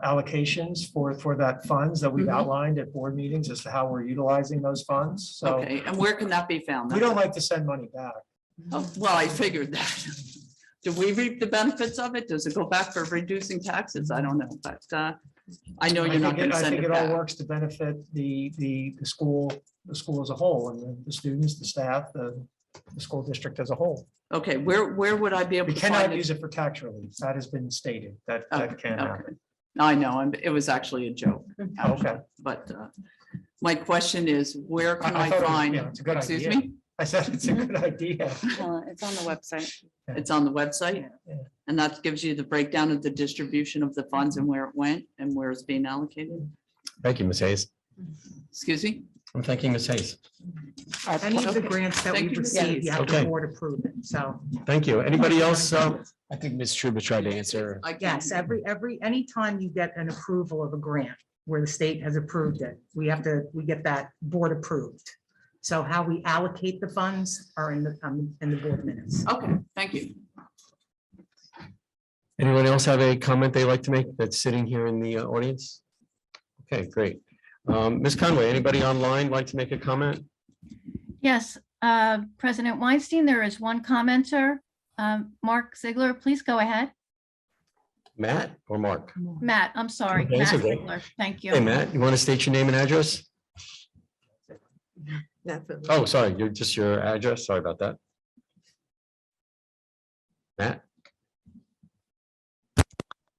allocations for that funds that we've Mhm. outlined at board meetings as to how we're utilizing those funds. So Okay, and where can that be found? we don't like to send money back. Oh, well, I figured that. Do we reap the benefits of it? Does it go back for reducing taxes? I don't know, but I know you're not gonna I send think it it all back. works to benefit the school as a whole, and the students, the staff, the school district as a whole. Okay, where would I be able We to find cannot it? use it for tax relief. That has been stated. That can't happen. Okay. I know, and it was actually a joke. actually, Okay. But my question is, where can I thought it was, find? yeah, it's a good Excuse idea. me? I said it's a good idea. It's on the website. It's on the website? Yeah. And that gives you the breakdown of the distribution of the funds and where it went and where it's being allocated? Thank you, Ms. Hayes. Excuse me? I'm thanking Ms. Hayes. Any of the Okay. grants that Thank we you. receive, you have Okay. the board approve it, so. Thank you. Anybody else? I think Ms. Truba tried to answer. I can't- Yes, anytime you get an approval of a grant where the state has approved it, we get that board approved. So how we allocate the funds are in the board minutes. Okay, thank you. Anyone else have a comment they'd like to make that's sitting here in the audience? Okay, great. Ms. Conway, anybody online like to make a comment? Yes, President Weinstein, there is one commenter. Mark Ziegler, please go ahead. Matt or Mark? Matt, I'm sorry, Okay, Matt it's okay. Ziegler, thank you. Hey, Matt, you want to state your name and address? Definitely. Oh, sorry, you're just your address. Sorry about that. Matt,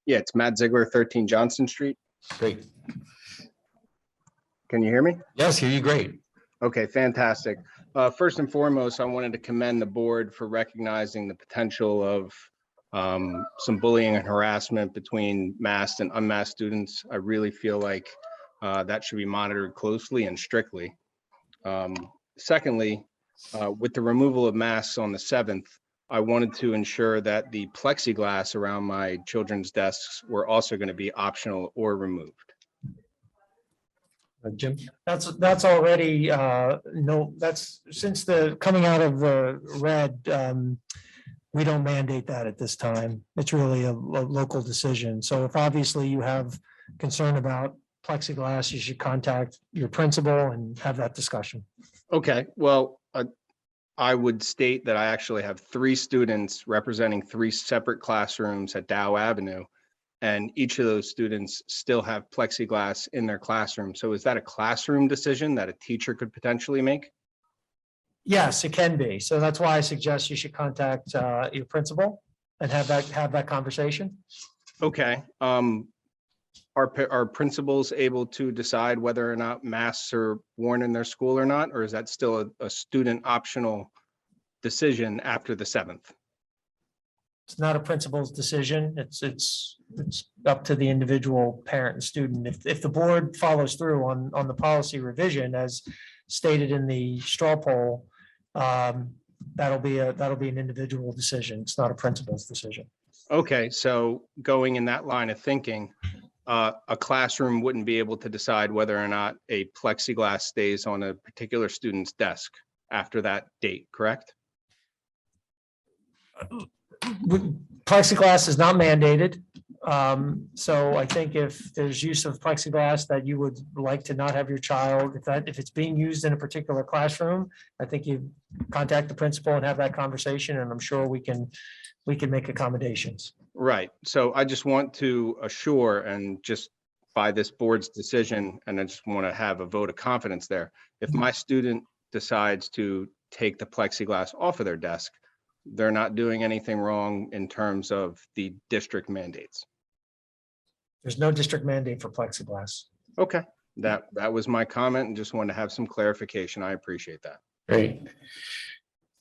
Yeah, it's Matt Ziegler, 13 Johnson Street. great. Can you hear me? Yes, hear you great. Okay, fantastic. First and foremost, I wanted to commend the board for recognizing the potential of some bullying and harassment between masked and unmasked students. I really feel like that should be monitored closely and strictly. Secondly, with the removal of masks on the 7th, I wanted to ensure that the plexiglass around my children's desks were also going to be optional or removed. Jim? That's already, no, that's since the coming out of the red, we don't mandate that at this time. It's really a local decision. So if obviously you have concern about plexiglass, you should contact your principal and have that discussion. Okay, well, I would state that I actually have 3 students representing 3 separate classrooms at Dow Avenue. And each of those students still have plexiglass in their classroom. So is that a classroom decision that a teacher could potentially make? Yes, it can be. So that's why I suggest you should contact your principal and have that conversation. Okay, are principals able to decide whether or not masks are worn in their school or not? Or is that still a student optional decision after the 7th? It's not a principal's decision. It's up to the individual parent and student. If the board follows through on the policy revision as stated in the straw poll, that'll be an individual decision. It's not a principal's decision. Okay, so going in that line of thinking, a classroom wouldn't be able to decide whether or not a plexiglass stays on a particular student's desk after that date, correct? Plexiglass is not mandated. So I think if there's use of plexiglass that you would like to not have your child, if it's being used in a particular classroom, I think you contact the principal and have that conversation, and I'm sure we can make accommodations. Right. So I just want to assure and just by this board's decision, and I just want to have a vote of confidence there. If my student decides to take the plexiglass off of their desk, they're not doing anything wrong in terms of the district mandates. There's no district mandate for plexiglass. Okay, that was my comment and just wanted to have some clarification. I appreciate that. Great.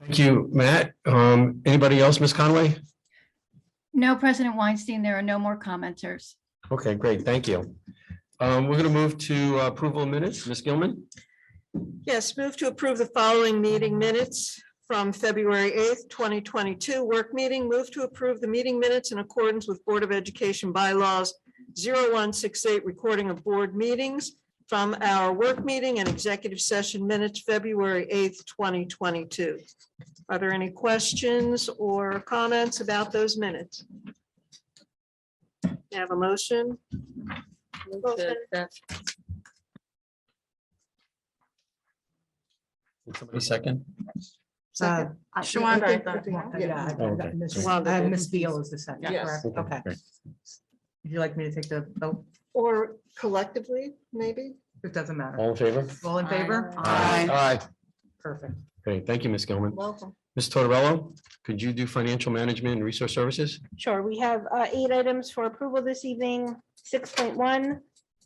Thank you, Matt. Anybody else, Ms. Conway? No, President Weinstein, there are no more commenters. Okay, great. Thank you. We're going to move to approval of minutes. Ms. Gilman? Yes, move to approve the following meeting minutes from February 8th, 2022 work meeting. Move to approve the meeting minutes in accordance with Board of Education bylaws 0168, recording of board meetings from our work meeting and executive session minutes, February 8th, 2022. Are there any questions or comments about those minutes? You have a motion? Somebody second? Shawanda, I thought. Yeah, Okay. Ms. Beal is the second, Yes. correct? Okay. Great. Would you like me to take the vote? Or collectively, maybe? It doesn't matter. All in favor? All in favor? Aye. Perfect. Great. Thank you, Ms. Gilman. Welcome. Ms. Tortorello, could you do financial management and resource services? Sure, we have 8 items for approval this evening. 6.1,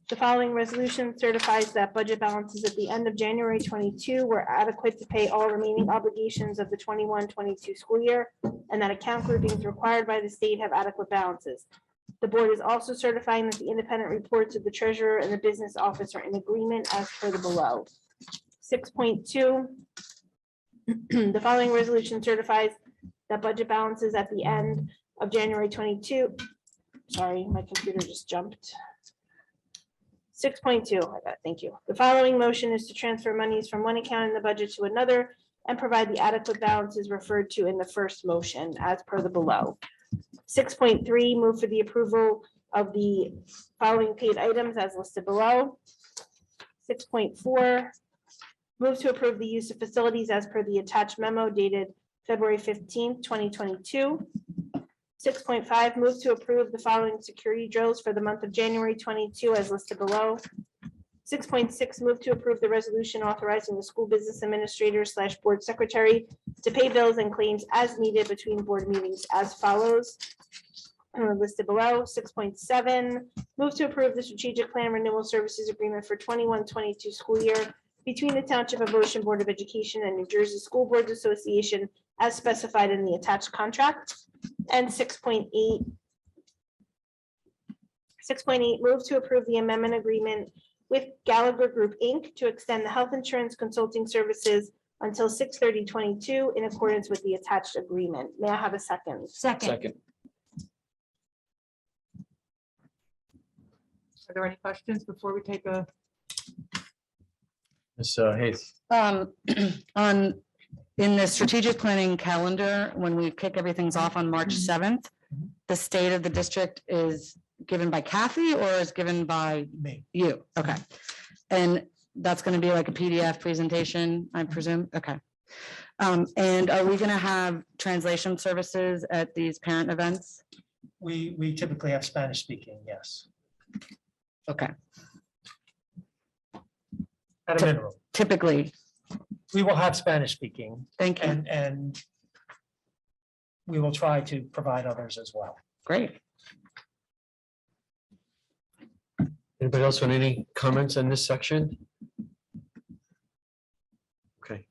the following resolution certifies that budget balances at the end of January 22 were adequate to pay all remaining obligations of the 21-22 school year, and that account groupings required by the state have adequate balances. The board is also certifying that the independent reports of the treasurer and the business office are in agreement as per the below. 6.2, the following resolution certifies that budget balances at the end of January 22. Sorry, my computer just jumped. 6.2, I got it, thank you. The following motion is to transfer monies from one account in the budget to another and provide the adequate balances referred to in the first motion as per the below. 6.3, move for the approval of the following paid items as listed below. 6.4, move to approve the use of facilities as per the attached memo dated February 15th, 2022. 6.5, move to approve the following security drills for the month of January 22 as listed below. 6.6, move to approve the resolution authorizing the school business administrator / board secretary to pay bills and claims as needed between board meetings as follows. Listed below. 6.7, move to approve the strategic plan renewal services agreement for 21-22 school year between the Township of Ocean Board of Education and New Jersey School Boards Association as specified in the attached contract. And 6.8, move to approve the amendment agreement with Gallagher Group, Inc. to extend the health insurance consulting services until 6/30/22 in accordance with the attached agreement. May I have a second? Second. Are there any questions before we take a? Ms. Hayes? In the strategic planning calendar, when we kick everything's off on March 7th, the state of the district is given by Kathy or is given by Me. you? Okay. And that's going to be like a PDF presentation, I presume? Okay. And are we going to have translation services at these parent events? We typically have Spanish speaking, yes, Okay. at a minimum. Typically, We will have Spanish speaking thank you. and we will try to provide others as well. Great. Anybody else want any comments on this section? Okay,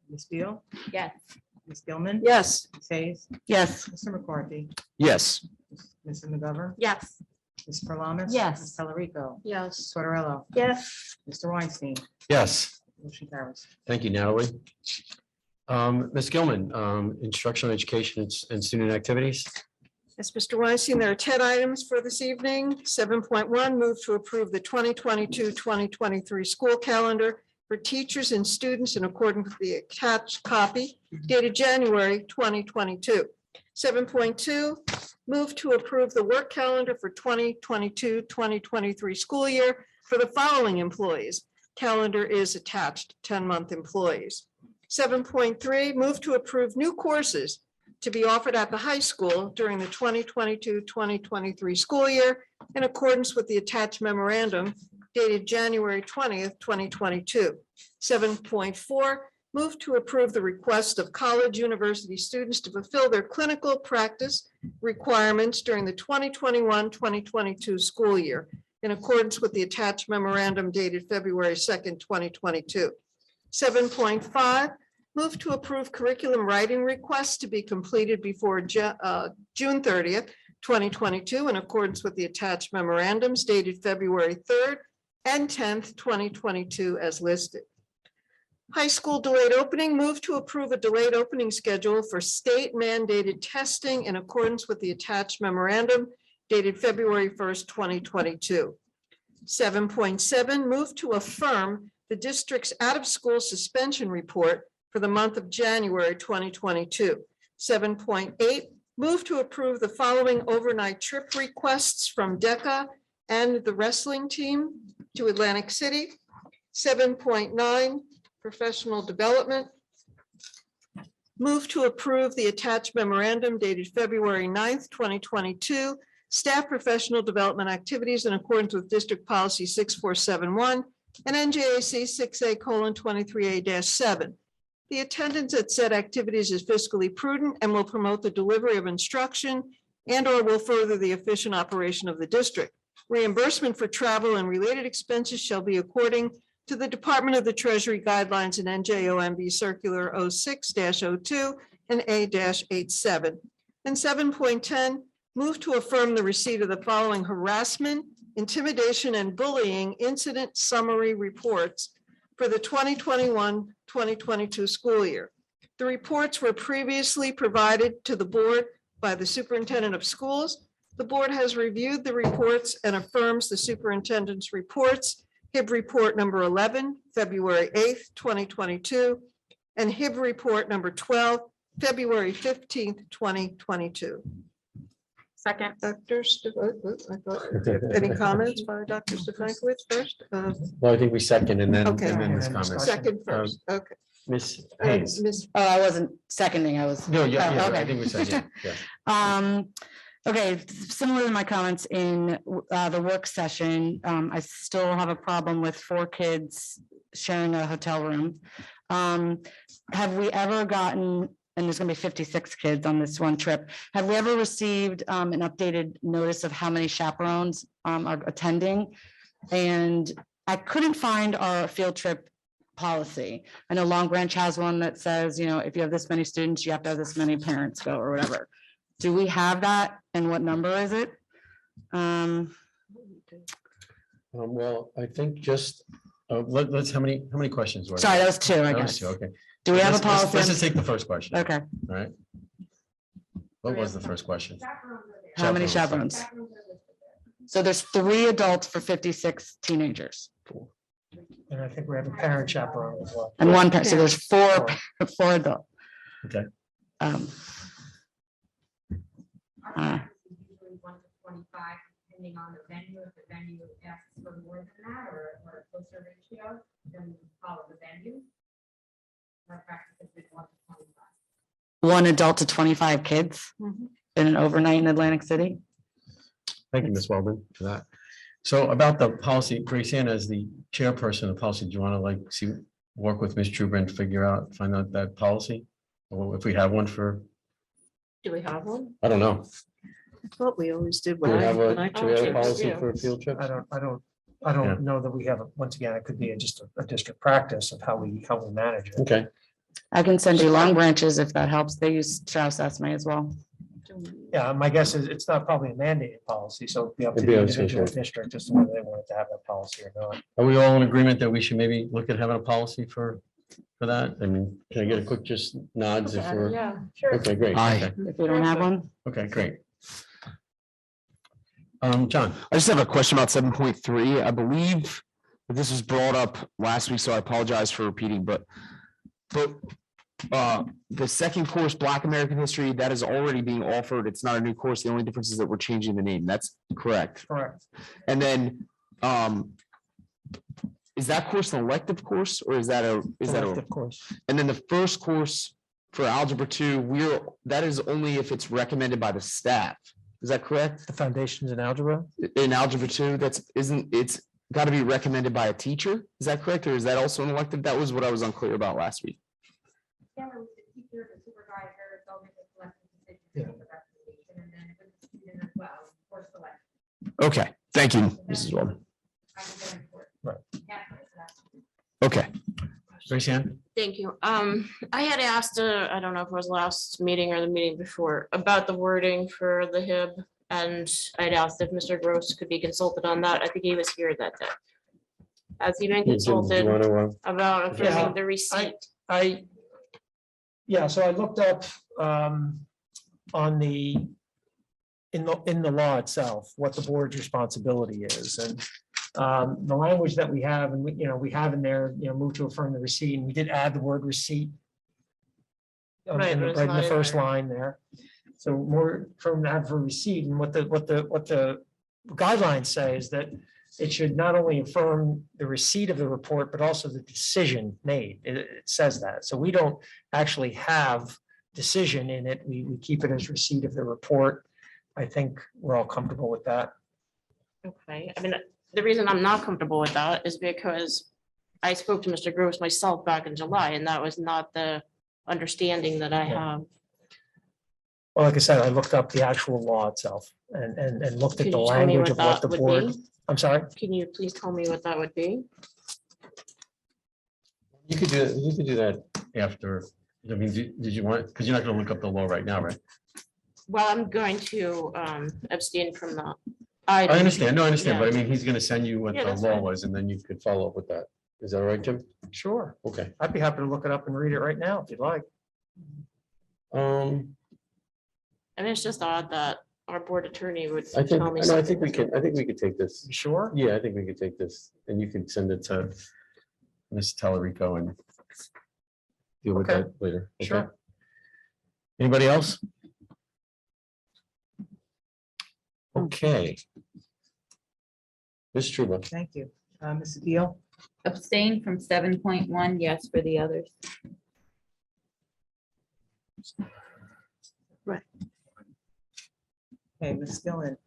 Ms. Beal, Yes. Ms. Gilman. Yes. Ms. Hayes, Yes. Mr. McCarthy, Yes. Mrs. McGovern, Yes. Ms. Parlamis. Yes. Ms. Pelarico, Yes. Tortorello, Yes. Mr. Weinstein, yes, motion carries. thank you, Natalie. Ms. Gilman, instructional education and student activities. Yes, Mr. Weinstein, there are 10 items for this evening. 7.1, move to approve the 2022-2023 school calendar for teachers and students in accordance with the attached copy dated January 2022. 7.2, move to approve the work calendar for 2022-2023 school year for the following employees. Calendar is attached, 10-month employees. 7.3, move to approve new courses to be offered at the high school during the 2022-2023 school year in accordance with the attached memorandum dated January 20th, 2022. 7.4, move to approve the request of college university students to fulfill their clinical practice requirements during the 2021-2022 school year in accordance with the attached memorandum dated February 2nd, 2022. 7.5, move to approve curriculum writing requests to be completed before June 30th, 2022 in accordance with the attached memorandums dated February 3rd and 10th, 2022 as listed. High school delayed opening, move to approve a delayed opening schedule for state mandated testing in accordance with the attached memorandum dated February 1st, 2022. 7.7, move to affirm the district's out-of-school suspension report for the month of January 2022. 7.8, move to approve the following overnight trip requests from DECA and the wrestling team to Atlantic City. 7.9, professional development. Move to approve the attached memorandum dated February 9th, 2022, staff professional development activities in accordance with District Policy 6471 and NJAC 6A:23A-7. The attendance at said activities is fiscally prudent and will promote the delivery of instruction and/or will further the efficient operation of the district. Reimbursement for travel and related expenses shall be according to the Department of the Treasury guidelines in NJOMB Circular 06-02 and A-87. And 7.10, move to affirm the receipt of the following harassment, intimidation, and bullying incident summary reports for the 2021-2022 school year. The reports were previously provided to the board by the superintendent of schools. The board has reviewed the reports and affirms the superintendent's reports. HIB report number 11, February 8th, 2022, and HIB report number 12, February 15th, 2022. Second. Dr. Any comments by Dr. Stefanowicz first? Well, I think we second and then Okay. this comment. Second first, okay. Miss Hayes. Miss- Oh, I wasn't seconding, I was. No, yeah, Oh, yeah, I okay. think we said, yeah, yeah. Okay, similar to my comments in the work session, I still have a problem with 4 kids sharing a hotel room. Have we ever gotten, and there's gonna be 56 kids on this one trip, have we ever received an updated notice of how many chaperones are attending? And I couldn't find our field trip policy. I know Long Branch has one that says, you know, if you have this many students, you have to have this many parents go or whatever. Do we have that? And what number is it? Well, I think just, let's, how many questions? were there? Sorry, that was 2, I That was guess. 2, okay. Do we have a Let's policy? just take the first question. Okay, All right. What was the first question? how many Chaperones. chaperones? So there's 3 adults for 56 teenagers And I think we have a parent chaperone as well. and 1 parent, so there's 4 adults. Okay. Usually 1 to 25, depending on the venue. If the venue asks for more than that or a closer ratio, then we follow the venue. Our practice has been 1 to 25. 1 adult to 25 kids Mhm. in an overnight in Atlantic City. Thank you, Ms. Weldon, for that. So about the policy, Grace Ann, as the chairperson of policy, do you want to work with Ms. Truber and find out that policy? Or if we have one for, Do we have one? I don't know. I thought we always did Do when we I, have when I do we took have a trips, policy yeah. for field trips? I don't Yeah. know that we have, once again, it could be just a district practice of how we manage it. Okay, I can send you Long Branches if that helps. They use Strauss Esme as well. Yeah, my guess is it's not probably a mandated policy, so it'd be up to It'd be the up to the individual district. district as to whether they wanted to have that policy or not. are we all in agreement that we should maybe look at having a policy for that? I mean, can I get a quick just nods if we're, Yeah, sure. okay, great. Aye. Okay. If we don't have one, Okay, great. John, I just have a question about 7.3. I believe that this was brought up last week, so I apologize for repeating, but the second course, Black American History, that is already being offered. It's not a new course. The only difference is that we're changing the name. That's correct. Correct. And then, is that course an elective course or is that a, Elective course. and then the first course for Algebra 2, that is only if it's recommended by the staff. Is that correct? The foundations in algebra. In Algebra 2, it's got to be recommended by a teacher. Is that correct? Or is that also an elective? That was what I was unclear about last week. Yeah, it was the teacher, the supervisor, they'll make a collective decision, Yeah. make a recommendation, and then with the student as well, for select. Okay, thank you, Mrs. Waldman. I will go in for it. Right. Yeah, so that's- Okay. Raise your hand. Thank you. I had asked, I don't know if it was last meeting or the meeting before, about the wording for the HIB. And I'd asked if Mr. Gross could be consulted on that. I think he was here that day. Has he been Do you consulted want to, about Yeah, affirming the receipt? Yeah, so I looked up on in the law itself, what the board's responsibility is. And the language that we have, and we have in there, move to affirm the receipt, and we did add the word receipt. Right, but it's Right in not the in first there. line there. So more from that for receipt, and what the guidelines say is that it should not only affirm the receipt of the report, but also the decision made. It says that. So we don't actually have decision in it. We keep it as receipt of the report. I think we're all comfortable with that. Okay, I mean, the reason I'm not comfortable with that is because I spoke to Mr. Gross myself back in July, and that was not the understanding that I Yeah. have. Well, like I said, I looked up the actual law itself and looked at Could the you tell me language what of what that the would board, be? I'm sorry. Can you please tell me what that would be? you could do that after, I mean, did you want, because you're not going to look up the law right now, right? Well, I'm going to abstain from that. I understand, no, I understand, but I Yeah. mean, he's going to send you what Yeah, the that's law fine. was, and then you could follow up with that. Is that all right, Jim? Sure. Okay. I'd be happy to look it up and read it right now if you'd like. I mean, it's just odd that our board attorney would I think, tell me no, I something. think we can, I think we could take this. You sure? Yeah, I think we could take this, and you can send it to Ms. Tellerico and deal with Okay. that later. okay? Sure. Anybody else? Okay. Ms. Truba. Thank you. Mrs. Beal, Abstain from 7.1, yes for the others. okay, Ms. Gillen,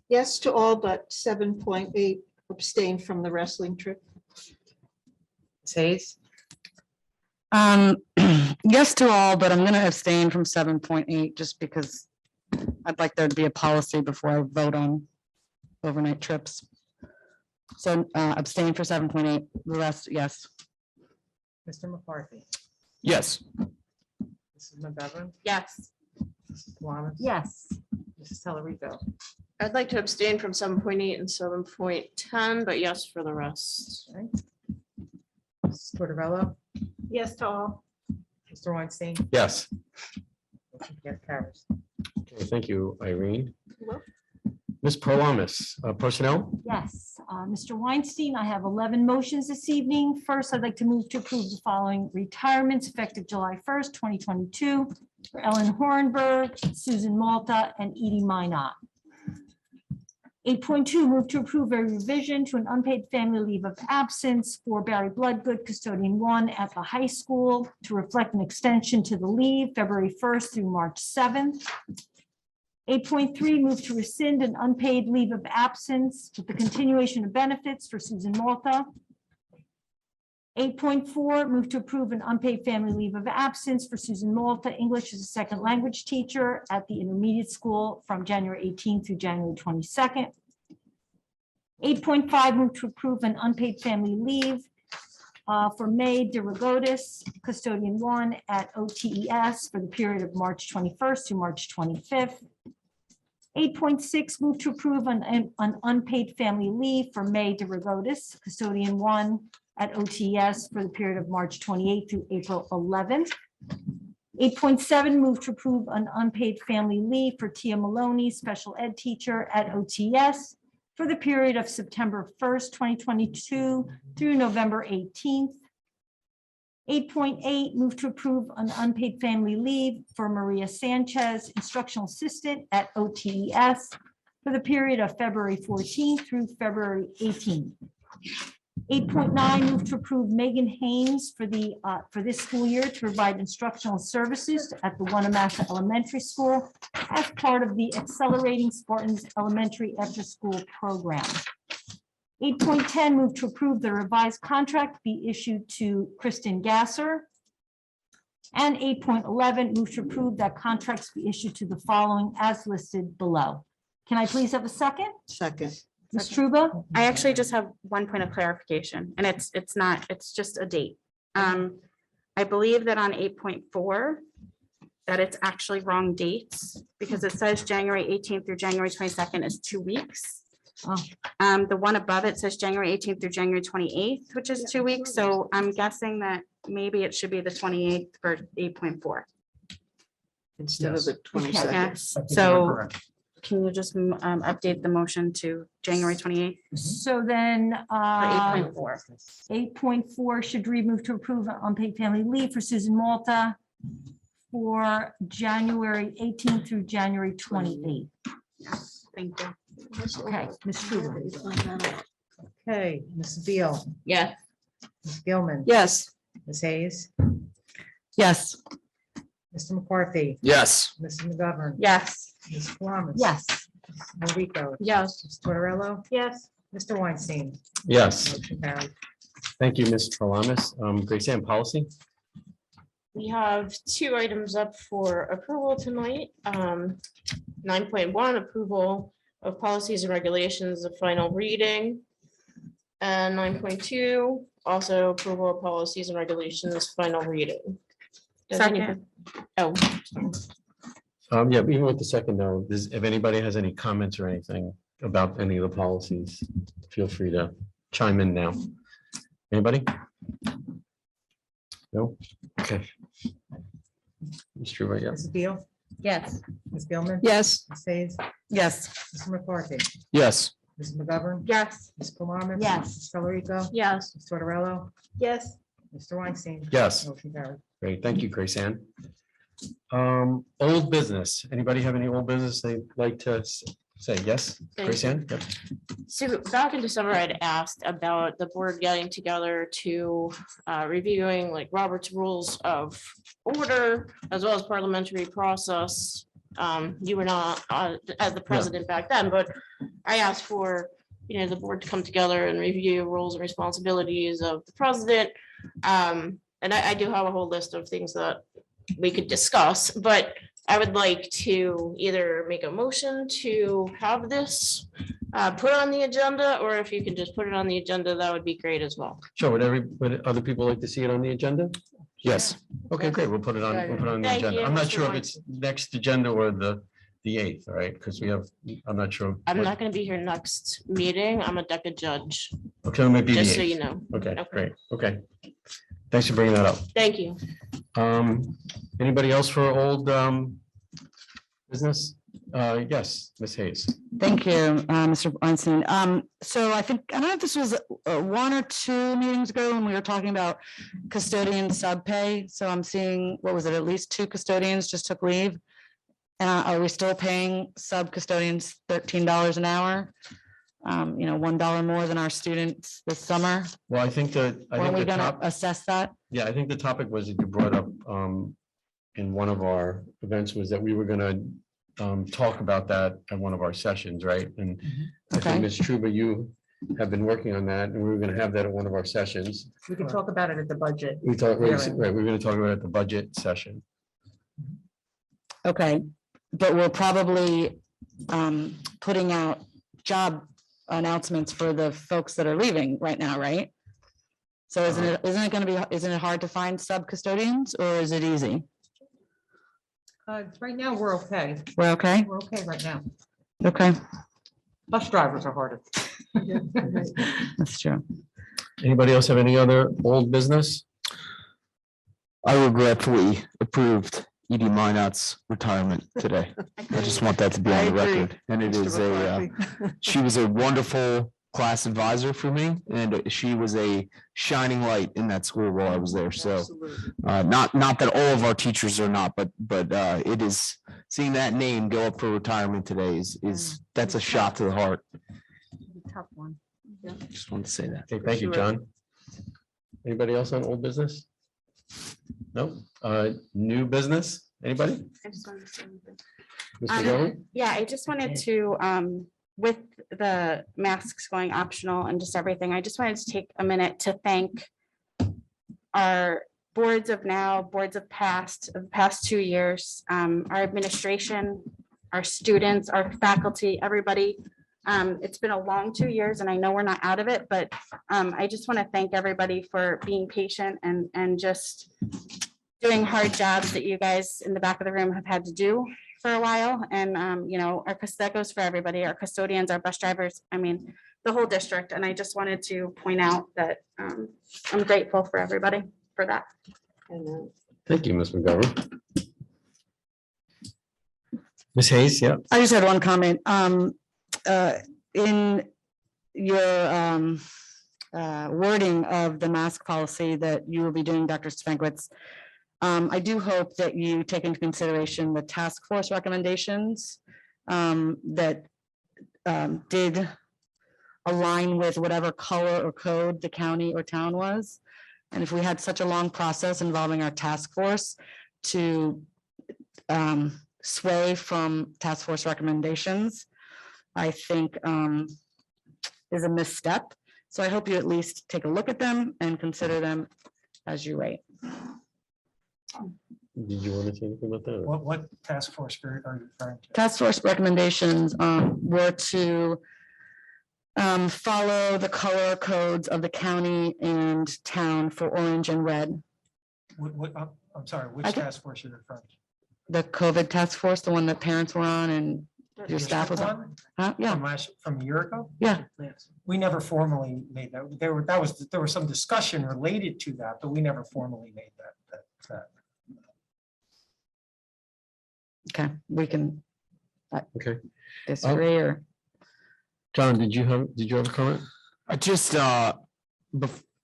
Yes to all but 7.8, abstain from the wrestling trip. Ms. Hayes, Yes to all, but I'm gonna abstain from 7.8 just because I'd like there to be a policy before I vote on overnight trips. So abstain for 7.8, the rest, yes. Mr. McCarthy, Yes. Mrs. McGovern, Yes, Mrs. Thomas. Yes. Mrs. Tellerico, I'd like to abstain from 7.8 and 7.10, but yes for the rest. Mrs. Tortorella, Yes to all. Mr. Weinstein. Yes. Motion carries. Okay, thank you, Irene. Well. Ms. Prolamis, Personnel? Yes, Mr. Weinstein, I have 11 motions this evening. First, I'd like to move to approve the following retirements effective July 1st, 2022 for Ellen Horenberg, Susan Malta, and Edie Minot. 8.2, move to approve a revision to an unpaid family leave of absence for Barry Bloodgood, custodian 1 at the high school, to reflect an extension to the leave February 1st through March 7th. 8.3, move to rescind an unpaid leave of absence with the continuation of benefits for Susan Malta. 8.4, move to approve an unpaid family leave of absence for Susan Malta, English as a second language teacher at the intermediate school from January 18th through January 22nd. 8.5, move to approve an unpaid family leave for May DeRogatis, custodian 1 at OTES for the period of March 21st to March 25th. 8.6, move to approve an unpaid family leave for May DeRogatis, custodian 1 at OTS for the period of March 28th through April 11th. 8.7, move to approve an unpaid family leave for Tia Maloney, special ed teacher at OTS for the period of September 1st, 2022 through November 18th. 8.8, move to approve an unpaid family leave for Maria Sanchez, instructional assistant at OTES for the period of February 14th through February 18th. 8.9, move to approve Megan Haynes for this school year to provide instructional services at the Wanamassa Elementary School as part of the Accelerating Spartans Elementary After School Program. 8.10, move to approve the revised contract be issued to Kristen Gasser. And 8.11, move to approve that contracts be issued to the following as listed below. Can I please have a second? Second. Ms. Truba? I actually just have one point of clarification, and it's just a date. I believe that on 8.4, that it's actually wrong dates, because it says January 18th through January 22nd is 2 weeks. The one above it says January 18th through January 28th, which is 2 weeks, so I'm guessing that maybe it should be the 28th for 8.4. Instead of the Yes. 22nd. Yes, I think you are so correct. can you just update the motion to January 28th So then, for 8.4? 8.4 should read move to approve unpaid family leave for Susan Malta for January 18th through January 28th. Yes, thank you. Okay, Ms. Truba. Okay, Mrs. Beal, Yes. Ms. Gilman. Yes. Ms. Hayes, Yes. Mr. McCarthy, Yes. Mrs. McGovern. Yes. Ms. Columbus. Yes. Mrs. Rico. Yes. Ms. Tortorella. Yes. Mr. Weinstein. Yes, Motion carried. thank you, Ms. Talamas. Grace Ann, policy? We have 2 items up for approval tonight. 9.1, approval of policies and regulations of final reading. And 9.2, also approval of policies and regulations, final reading. Does Second. Oh, Yeah, even with the second though, if anybody has any comments or anything about any of the policies, feel free to chime in now. Anybody? No? Okay. Ms. Truba, yes. Mrs. Beal, Yes. Ms. Gilman. Yes. Ms. Hayes, Yes. Mr. McCarthy, Yes. Mrs. McGovern. Yes. Ms. Columbus. Yes. Ms. Talerico. yes. Ms. Tortorella. Yes. Mr. Weinstein. Yes. Motion carried. Great, thank you, Grace Ann. Old business. Anybody have any old business they'd like to say? Yes, Grace Ann? Yep. So back in December, I'd asked about the board getting together to reviewing like Robert's Rules of Order as well as parliamentary process. You were not as the president back then, but I asked for, the board to come together and review roles and responsibilities of the president. And I do have a whole list of things that we could discuss, but I would like to either make a motion to have this put on the agenda, or if you can just put it on the agenda, that would be great as well. Sure, would other people like to see it on the agenda? Yes. Okay, great, we'll put it on the Thank agenda. you, I'm not Mr. sure if it's next agenda or the 8th, all right? Because I'm not sure. I'm not gonna be here next meeting. I'm a DECA judge, Okay, it might be the just so 8th. you know. Okay, Okay. great, okay. Thanks for bringing that up. Thank you. Anybody else for old business? Yes, Ms. Hayes. Thank you, Mr. Weinstein. So I don't know if this was 1 or 2 meetings ago when we were talking about custodian sub pay. So I'm seeing, what was it, at least 2 custodians just took leave. Are we still paying sub custodians $13 an hour? $1 more than our students this summer? Well, I think When are we gonna assess that? Yeah, I think the topic was that you brought up in one of our events was that we were gonna talk about that at one of our sessions, right? And I Okay. think Ms. Truba, you have been working on that, and we were gonna have that at one of our sessions. We can talk about it at the budget. We thought, right, hearing. we were gonna talk about it at the budget session. Okay, but we're probably putting out job announcements for the folks that are leaving right now, right? So isn't it hard to find sub custodians, or is it easy? Right now, we're okay. We're okay? We're okay right now. Okay, Bus drivers are harder. that's true. Anybody else have any other old business? I regretfully approved Edie Minot's retirement today. I just want that to be on the I agree, record. And it Mr. is McCarthy. she was a wonderful class advisor for me, and she was a shining light in that school while I was there. So not that all of our teachers are not, but it is, seeing that name go up for retirement today is that's a shot to the heart. Tough one. Just wanted to say that. Okay, thank you, John. Anybody else on old business? No, new business, anybody? I just wanted to say something. Mr. Goldman? Yeah, I just wanted to, with the masks going optional and just everything, I just wanted to take a minute to thank our boards of now, boards of the past 2 years, our administration, our students, our faculty, everybody. It's been a long 2 years and I know we're not out of it, but I just want to thank everybody for being patient and just doing hard jobs that you guys in the back of the room have had to do for a while. And, you know, that goes for everybody, our custodians, our bus drivers, I mean, the whole district. And I just wanted to point out that I'm grateful for everybody for that. Thank you, Ms. McGovern. Ms. Hayes, yeah. I just had one comment. In your wording of the mask policy that you will be doing, Dr. Spankwitz, I do hope that you take into consideration the task force recommendations that did align with whatever color or code the county or town was. And if we had such a long process involving our task force to sway from task force recommendations, I think is a misstep. So I hope you at least take a look at them and consider them as you rate. Did you want to say anything about that? What task force are you referring to? Task force recommendations were to follow the color codes of the county and town for orange and red. I'm sorry, which I can- task force you're referring to? The COVID task force, the one that parents were on and your staff was on. Huh? Yeah, From a year ago? yeah. We never formally made that. There was some discussion related to that, but we never formally made that. Okay, we can Okay. disagree or. John, did you have a comment? I just,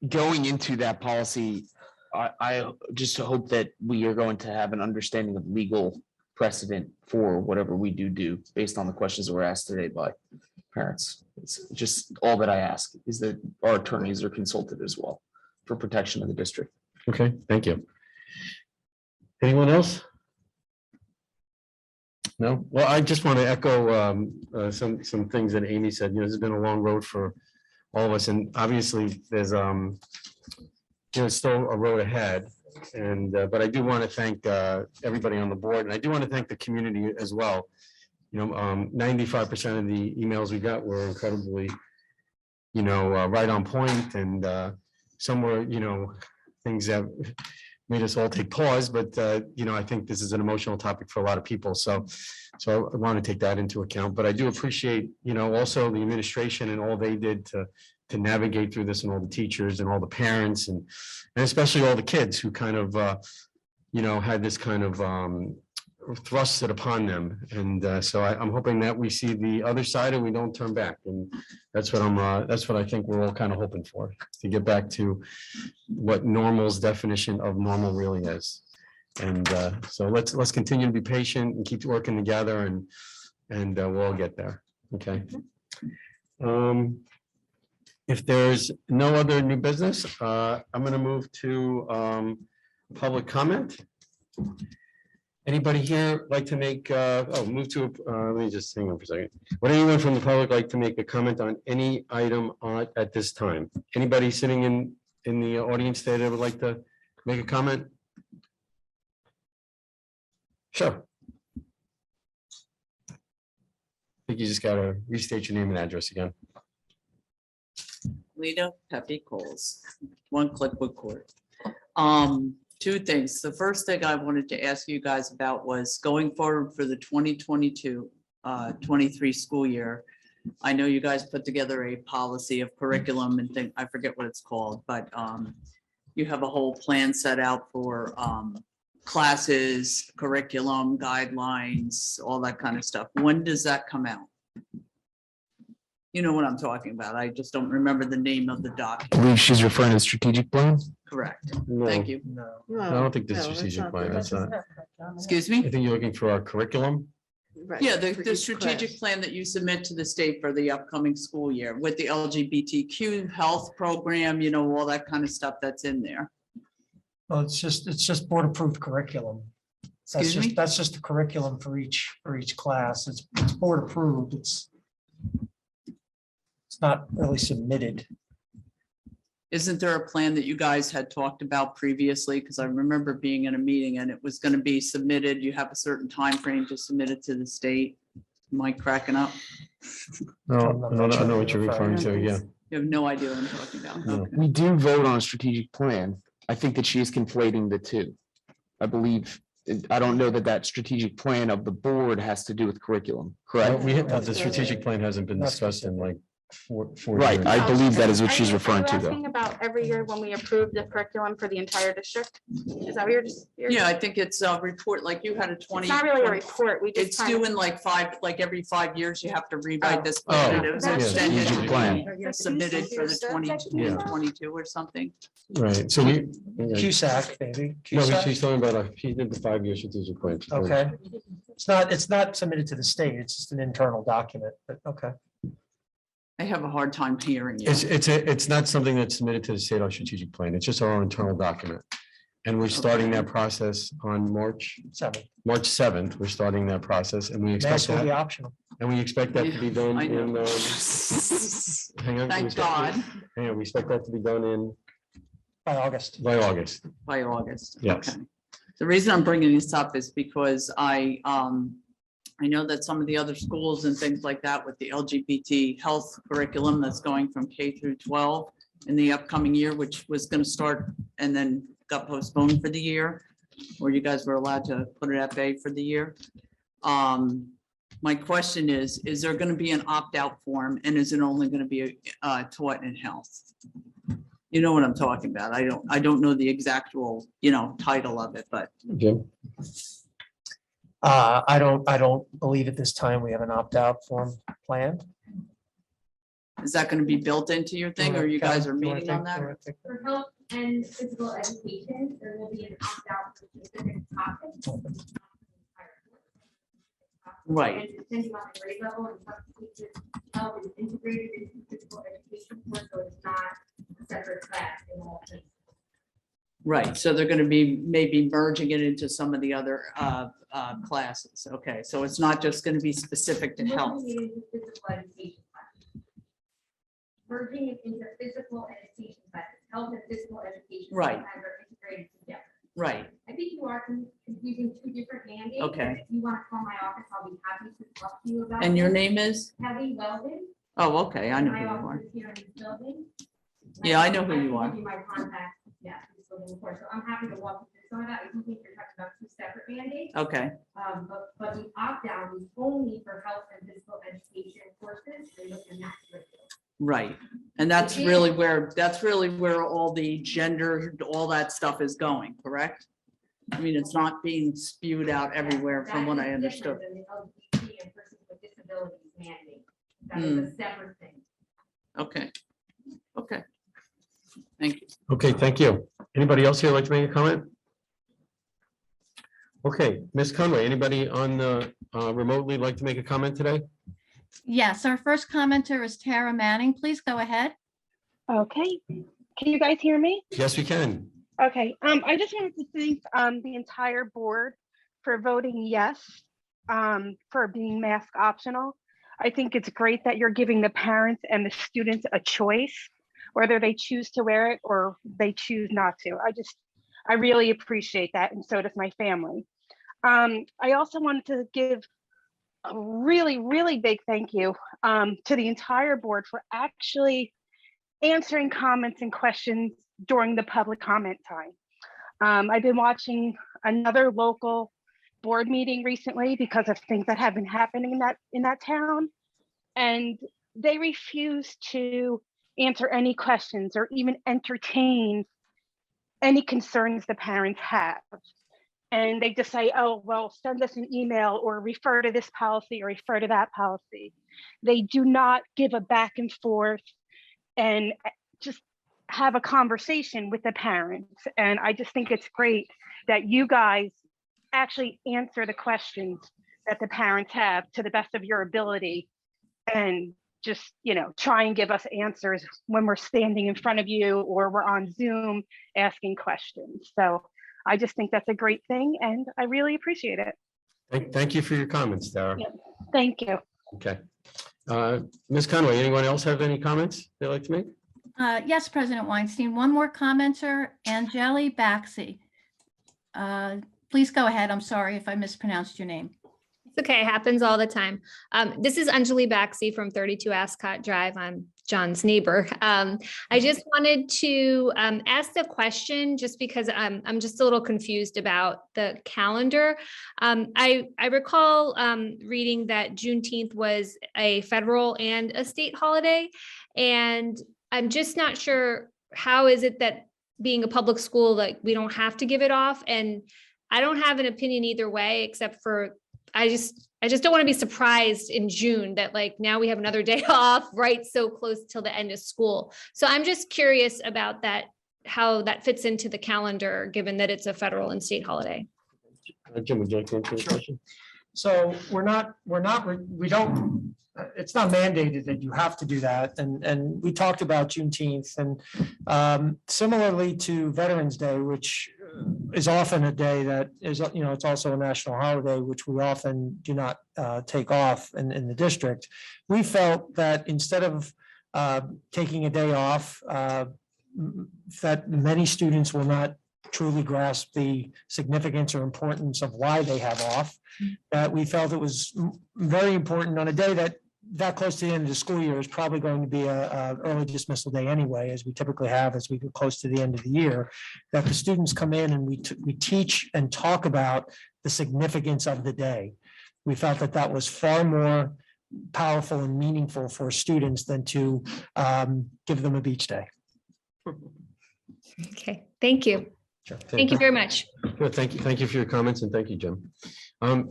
going into that policy, I just hope that we are going to have an understanding of legal precedent for whatever we do based on the questions that were asked today by parents. It's just all that I ask is that our attorneys are consulted as well for protection of the district. Okay, thank you. Anyone else? No, well, I just want to echo some things that Amy said. You know, this has been a long road for all of us, and obviously there's still a road ahead. And but I do want to thank everybody on the board, and I do want to thank the community as well. You know, 95% of the emails we got were incredibly, right on point, and some were, things that made us all take pause, but I think this is an emotional topic for a lot of people. So I want to take that into account. But I do appreciate, also the administration and all they did to navigate through this, and all the teachers and all the parents and especially all the kids who kind of, had this kind of thrusted upon them. And so I'm hoping that we see the other side and we don't turn back. And that's what I think we're all kind of hoping for, to get back to what normal's definition of normal really is. And so let's continue to be patient and keep working together, and we'll all get there. Okay. If there's no other new business, I'm going to move to public comment. Anybody here like to make, let me just hang on for a second. Would anyone from the public like to make a comment on any item at this time? Anybody sitting in the audience today that would like to make a comment? Sure. I think you just gotta restate your name and address again. Lita Pepe Coles, One Clickwood Court. Two things. The first thing I wanted to ask you guys about was going forward for the 2022-23 school year. I know you guys put together a policy of curriculum and think, I forget what it's called, but you have a whole plan set out for classes, curriculum, guidelines, all that kind of stuff. When does that come out? You know what I'm talking about. I just don't remember the name of the I document. believe she's referring to the strategic plan. Correct. No, Thank you. No. I don't think the strategic plan, that's not, Excuse I me? think you're looking for our curriculum. Yeah, the strategic plan that you submit to the state for the upcoming school year with the LGBTQ health program, you know, all that kind of stuff that's in there. Well, it's just board approved curriculum. Excuse me? That's just the curriculum for each class. It's board approved. It's not really submitted. Isn't there a plan that you guys had talked about previously? Because I remember being in a meeting and it was going to be submitted. You have a certain time frame to submit it to the state. Am I cracking up? No, I know what you're referring to, yeah. You have no idea what I'm talking about. No. Okay. We do vote on a strategic plan. I think that she is conflating the two. I believe, I don't know that that strategic plan of the board has to do with curriculum, correct? The strategic plan hasn't been discussed in like four Right, years. I believe that is what she's Are you referring to, asking though. about every year when we approve the curriculum for the entire district? Is that what you're? Yeah, I think it's a report, like you had a 20. It's not really a report, we just. It's kind of- due in like every 5 years, you have to rewrite this. Oh, plan, and it was yeah, extended strategic to plan. be Submitted for the Yeah. 22 or something. Right, so we. CUSAC, maybe. No, CUSAC? she's talking about, she did the 5-year strategic plan. She's talking- Okay. It's not submitted to the state. It's just an internal document, but okay. I have a hard time hearing you. It's not something that's submitted to the state or strategic plan. It's just our internal document. And we're starting that process on March 7th. We're starting that process and we expect Mask will be that, optional. and we expect that to be done I know. in, hang on. we Thank expect- God, Hang on, we expect that to be done in, By August. by August. by August. Yes. Okay. The reason I'm bringing this up is because I know that some of the other schools and things like that with the LGBT health curriculum that's going from K through 12 in the upcoming year, which was going to start and then got postponed for the year, or you guys were allowed to put it FA for the year. My question is there going to be an opt-out form and is it only going to be taught in health? You know what I'm talking about. I don't know the exactual, title of it, but Jim? I don't believe at this time we have an opt-out form planned. is that going to be built into your thing or you guys are Do you wanna meeting on take- that? do you wanna take- For health and physical education, there will be an opt-out for specific topics. Right. And depending on the grade level and substitute, health is integrated into physical education course, so it's not a separate class in all cases. Right, so they're gonna be maybe merging it into some of the other classes. Okay, so it's not just gonna be specific to health. Merging it into physical education classes. Merging it into physical education classes, health and physical education. Right. sometimes are integrated together. Right, I think you are confusing two different mandates. Okay. If you want to call my office, I'll be happy to talk to you about. and your this. name is? Kelly Weldon. Oh, okay, I know who My you office are. is here in this building. Yeah, I know who you can are. give you my contact, yeah, this building, of course. So I'm happy to walk you through some of that. I do think you're talking about two separate mandates. Okay, But the opt-out is only for health and physical education courses. They look in that curriculum. right. And that's really where all the gender, all that stuff is going, correct? I mean, it's not being spewed out everywhere from what I That is understood. different than the LGBT and persons with disabilities mandate. That is a separate thing. Okay, okay. Thank you. Okay, thank you. Anybody else here like to make a comment? Okay, Ms. Conway, anybody on the remotely like to make a comment today? Yes, our first commenter is Tara Manning. Please go ahead. Okay, can you guys hear me? Yes, we can. Okay, I just wanted to thank the entire board for voting yes for being mask optional. I think it's great that you're giving the parents and the students a choice, whether they choose to wear it or they choose not to. I really appreciate that, and so does my family. I also wanted to give a really, really big thank you to the entire board for actually answering comments and questions during the public comment time. I've been watching another local board meeting recently because of things that have been happening in that town, and they refuse to answer any questions or even entertain any concerns the parents have. and they just say, oh, well, send us an email or refer to this policy or refer to that policy. They do not give a back and forth and just have a conversation with the parents. And I just think it's great that you guys actually answer the questions that the parents have to the best of your ability, and just, try and give us answers when we're standing in front of you or we're on Zoom asking questions. So I just think that's a great thing, and I really appreciate it. Thank you for your comments, Dara. Yeah, thank you. Okay. Ms. Conway, anyone else have any comments they'd like to make? Yes, President Weinstein, one more commenter, Angeli Baxi. Please go ahead. I'm sorry if I mispronounced your name. It's okay, it happens all the time. This is Anjali Baxi from 32 Ascot Drive. I'm John's neighbor. I just wanted to ask the question just because I'm just a little confused about the calendar. I recall reading that Juneteenth was a federal and a state holiday, and I'm just not sure how is it that being a public school, like we don't have to give it off, and I don't have an opinion either way, except for I just don't want to be surprised in June that like now we have another day off, right? So close till the end of school. So I'm just curious about that, how that fits into the calendar, given that it's a federal and state holiday. Jim, would you like to answer the question? So we don't, it's not mandated that you have to do that. And we talked about Juneteenth and similarly to Veterans Day, which is often a day that is, it's also a national holiday, which we often do not take off in the district. We felt that instead of taking a day off, that many students will not truly grasp the significance or importance of why they have off, that we felt it was very important on a day that close to the end of the school year is probably going to be a early dismissal day anyway, as we typically have as we get close to the end of the year, that the students come in and we teach and talk about the significance of the day. We felt that was far more powerful and meaningful for students than to give them a beach day. Okay, thank you. Sure. Thank you very much. Good, thank you. Thank you for your comments and thank you, Jim.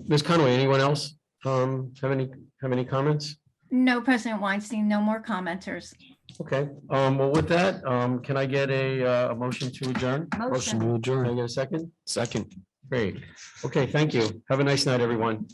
Ms. Conway, anyone else have any comments? No, President Weinstein, no more commenters. Okay, well, with that, can I get a motion to adjourn? Motion. to adjourn. Can I get a second? Second. Great. Okay, thank you. Have a nice night, everyone.